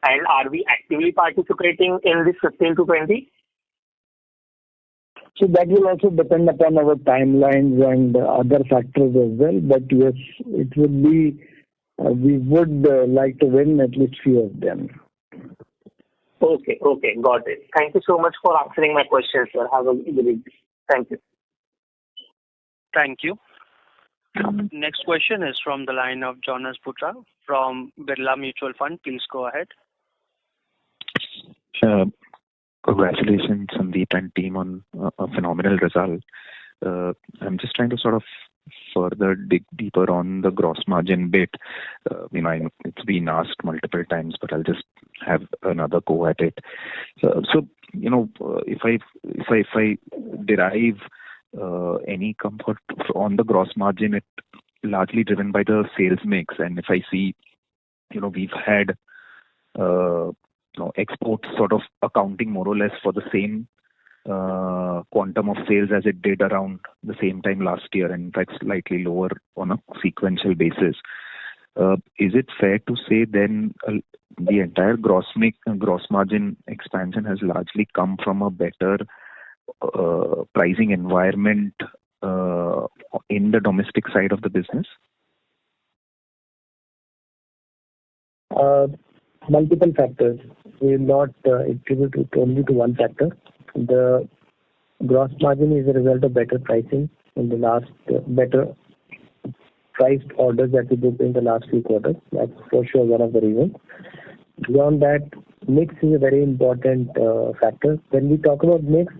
S15: And are we actively participating in this 15 to 20?
S3: So that will also depend upon our timelines and other factors as well. But yes, it would be, we would like to win at least few of them.
S15: Okay, got it. Thank you so much for answering my questions, sir. Have a good day. Thank you.
S1: Thank you. Next question is from the line of Jonas Putra from Birla Mutual Fund. Please go ahead.
S16: Congratulations, Sandeep and team, on a phenomenal result. I'm just trying to sort of further dig deeper on the gross margin bit. I know it's been asked multiple times, but I'll just have another go at it. So if I derive any comfort on the gross margin, it largely driven by the sales mix. And if I see, we've had exports sort of accounting more or less for the same quantum of sales as it did around the same time last year, and in fact slightly lower on a sequential basis. Is it fair to say then the entire gross margin expansion has largely come from a better pricing environment in the domestic side of the business?
S5: Multiple factors. We will not attribute it only to one factor. The gross margin is a result of better pricing in the last, better priced orders that we booked in the last few quarters. That's for sure one of the reasons. Beyond that, mix is a very important factor. When we talk about mix,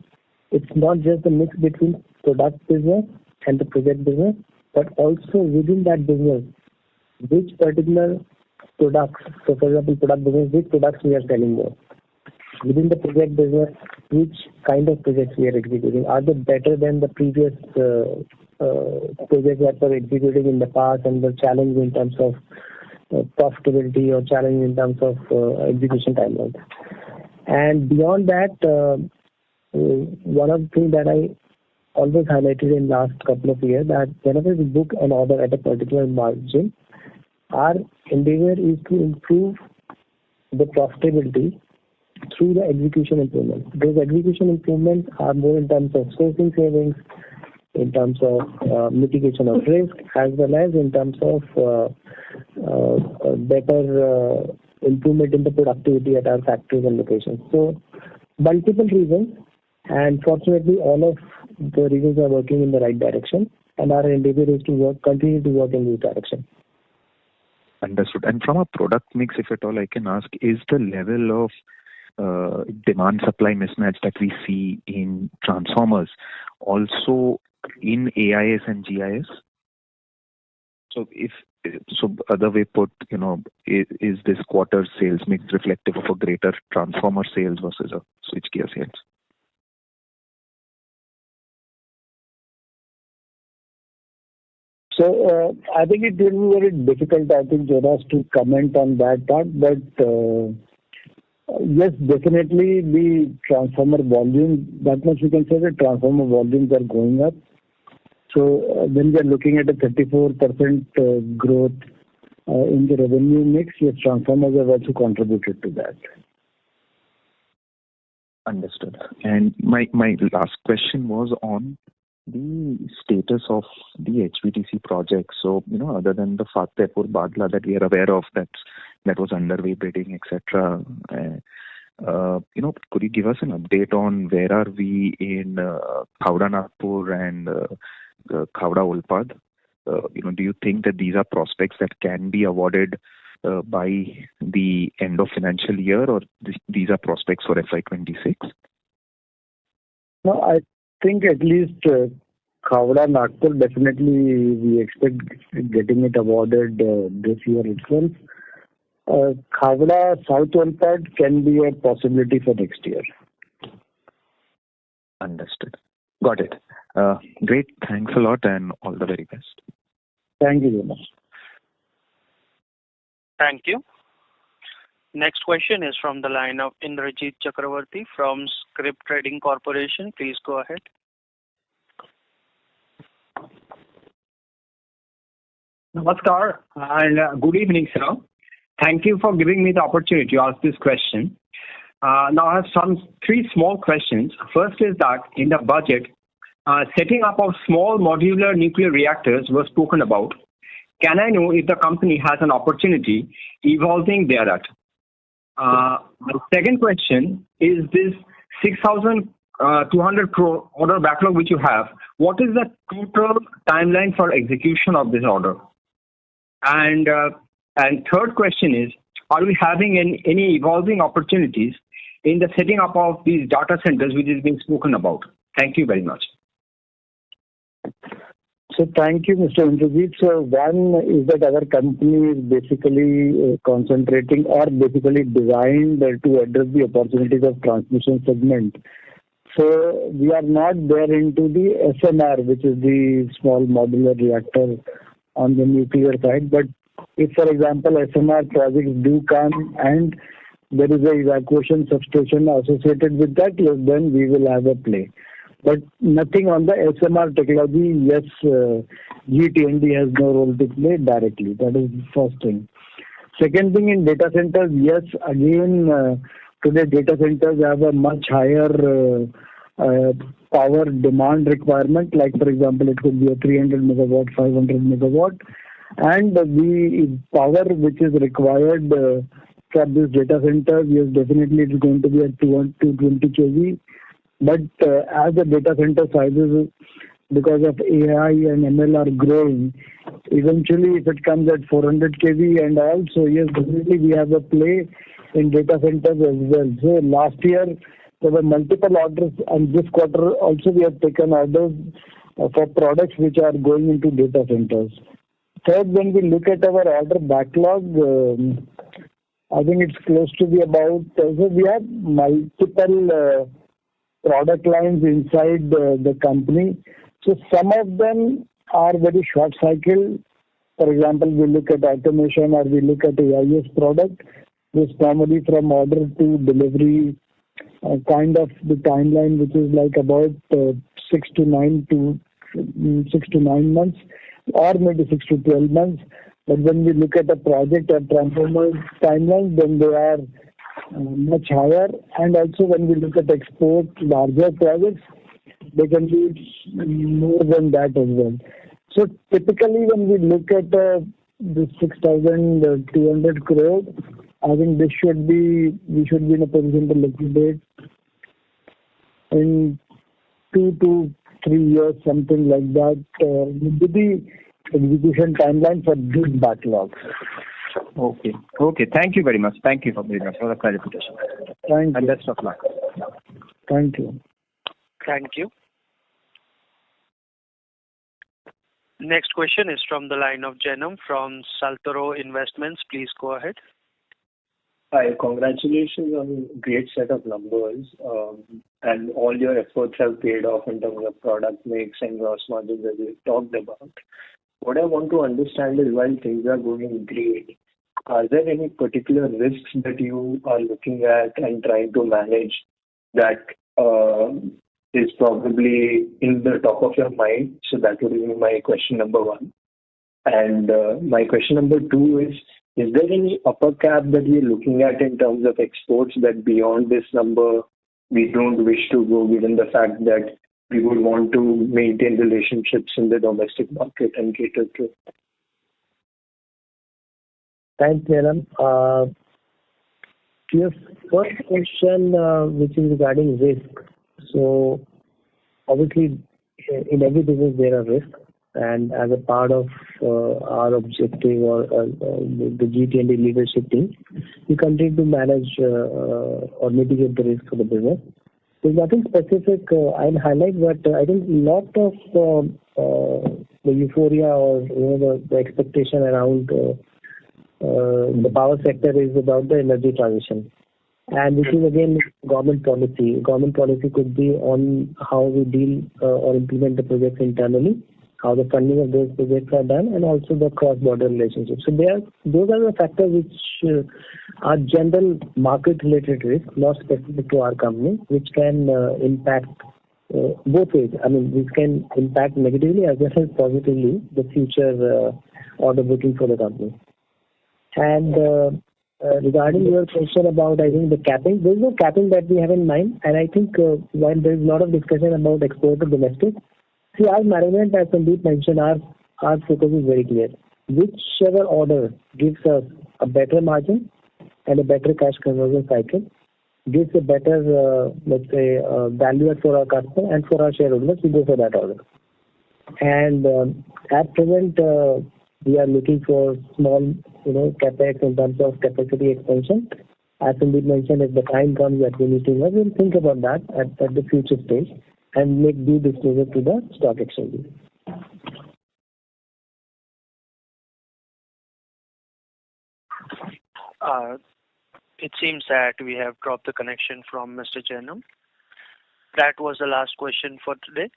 S5: it's not just the mix between product business and the project business, but also within that business, which particular products, so for example, product business, which products we are selling more. Within the project business, which kind of projects we are executing. Are they better than the previous projects that were executed in the past and were challenged in terms of profitability or challenged in terms of execution timelines? And beyond that, one of the things that I always highlighted in last couple of years, that whenever we book an order at a particular margin, our endeavor is to improve the profitability through the execution improvements. Those execution improvements are more in terms of sourcing savings, in terms of mitigation of risk, as well as in terms of better improvement in the productivity at our factories and locations. So multiple reasons, and fortunately all of the reasons are working in the right direction, and our endeavor is to continue to work in this direction.
S16: Understood. And from a product mix, if at all I can ask, is the level of demand-supply mismatch that we see in transformers also in AIS and GIS? So other way put, is this quarter's sales mix reflective of a greater transformer sales versus a switchgear sales?
S3: So I think it will be very difficult, I think, Jonas, to comment on that part. But yes, definitely the transformer volume, that much we can say that transformer volumes are going up. So when we are looking at a 34% growth in the revenue mix, yes, transformers have also contributed to that.
S16: Understood. And my last question was on the status of the HVDC project. So, other than the Fatehpur Badla that we are aware of, that was underway bidding, etc. Could you give us an update on where are we in Khavda Nagpur and Khavda Olpad? Do you think that these are prospects that can be awarded by the end of financial year, or these are prospects for FY26?
S3: No, I think at least Khavda Nagpur, definitely we expect getting it awarded this year itself. Khavda South Olpad can be a possibility for next year.
S16: Understood. Got it. Great. Thanks a lot and all the very best.
S3: Thank you very much.
S1: Thank you. Next question is from the line of Indrajit Chakravarti from Script Trading Corporation. Please go ahead.
S17: Namaskar and good evening, sir. Thank you for giving me the opportunity to ask this question. Now I have three small questions. First is that in the budget, setting up of small modular nuclear reactors was spoken about. Can I know if the company has an opportunity evolving thereat? The second question is this 6,200 crore order backlog which you have. What is the total timeline for execution of this order? And third question is, are we having any evolving opportunities in the setting up of these data centers which is being spoken about? Thank you very much.
S3: So thank you, Mr. Indrajit. So one is that our company is basically concentrating or basically designed to address the opportunities of transmission segment. So we are not there into the SMR, which is the small modular reactor on the nuclear side. But if, for example, SMR projects do come and there is a evacuation substation associated with that, yes, then we will have a play. But nothing on the SMR technology, yes, GET&D has no role to play directly. That is the first thing. Second thing, in data centers, yes, again, today data centers have a much higher power demand requirement. Like, for example, it could be a 300 megawatt, 500 megawatt. And the power which is required for this data center, yes, definitely it is going to be at 220 kV. But as the data center sizes, because of AI and ML are growing, eventually if it comes at 400 kV and also, yes, definitely we have a play in data centers as well. So last year there were multiple orders, and this quarter also we have taken orders for products which are going into data centers. Third, when we look at our order backlog, I think it's close to be about, so we have multiple product lines inside the company. So some of them are very short cycle. For example, we look at automation or we look at AIS product. This normally from order to delivery, kind of the timeline which is like about 6 to 9 months or maybe 6 to 12 months. But when we look at the project or transformer timeline, then they are much higher. And also when we look at export larger projects, they can be more than that as well. So typically when we look at the 6,200 crore, I think we should be in a position to liquidate in 2 to 3 years, something like that, with the execution timeline for this backlog.
S17: Okay. Thank you very much. Thank you for the clarification.
S3: Thank you.
S17: And best of luck.
S3: Thank you.
S1: Thank you. Next question is from the line of Janam from Saltoro Investments. Please go ahead.
S18: Hi, congratulations on a great set of numbers, and all your efforts have paid off in terms of product mix and gross margins that we talked about. what I want to understand is while things are going great, are there any particular risks that you are looking at and trying to manage that is probably in the top of your mind? So that would be my question number one. And my question number two is there any upper cap that we're looking at in terms of exports that beyond this number we don't wish to go, given the fact that we would want to maintain relationships in the domestic market and cater to it?
S5: Thanks, Neelam. To your first question, which is regarding risk. So obviously, in every business there are risks, and as a part of our objective or the GT&D leadership team, we continue to manage or mitigate the risk for the business. There's nothing specific I'll highlight, but I think a lot of the euphoria or the expectation around the power sector is about the energy transition, and this is again government policy. Government policy could be on how we deal or implement the projects internally, how the funding of those projects are done, and also the cross-border relationships. So those are the factors which are general market-related risks, not specific to our company, which can impact both ways. I mean, this can impact negatively as well as positively the future order booking for the company. And regarding your question about, I think, the capping, there is no capping that we have in mind. And I think while there is a lot of discussion about export to domestic, see, our management, as Sandeep mentioned, our focus is very clear. Whichever order gives us a better margin and a better cash conversion cycle, gives a better, let's say, value for our customer and for our shareholders, we go for that order. And at present, we are looking for small, capex in terms of capacity expansion. As Sandeep mentioned, if the time comes that we need to invest, we'll think about that at the future stage and make due disclosure to the stock exchange.
S1: It seems that we have dropped the connection from Mr. Jainam. That was the last question for today.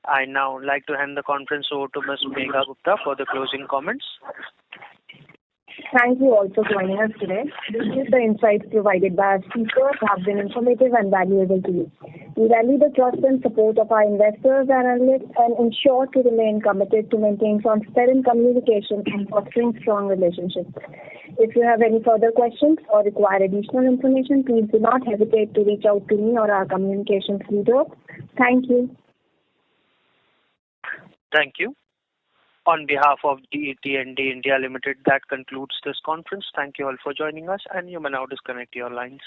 S1: I now like to hand the conference over to Ms. Megha Gupta for the closing comments.
S2: Thank you all for joining us today. This is the insights provided by our speakers have been informative and valuable to you. We value the trust and support of our investors and analysts and ensure to remain committed to maintain transparent communication and fostering strong relationships. If you have any further questions or require additional information, please do not hesitate to reach out to me or our communications leader. Thank you.
S1: Thank you. On behalf of GET&D India Limited, that concludes this conference. Thank you all for joining us, and you may now disconnect your lines.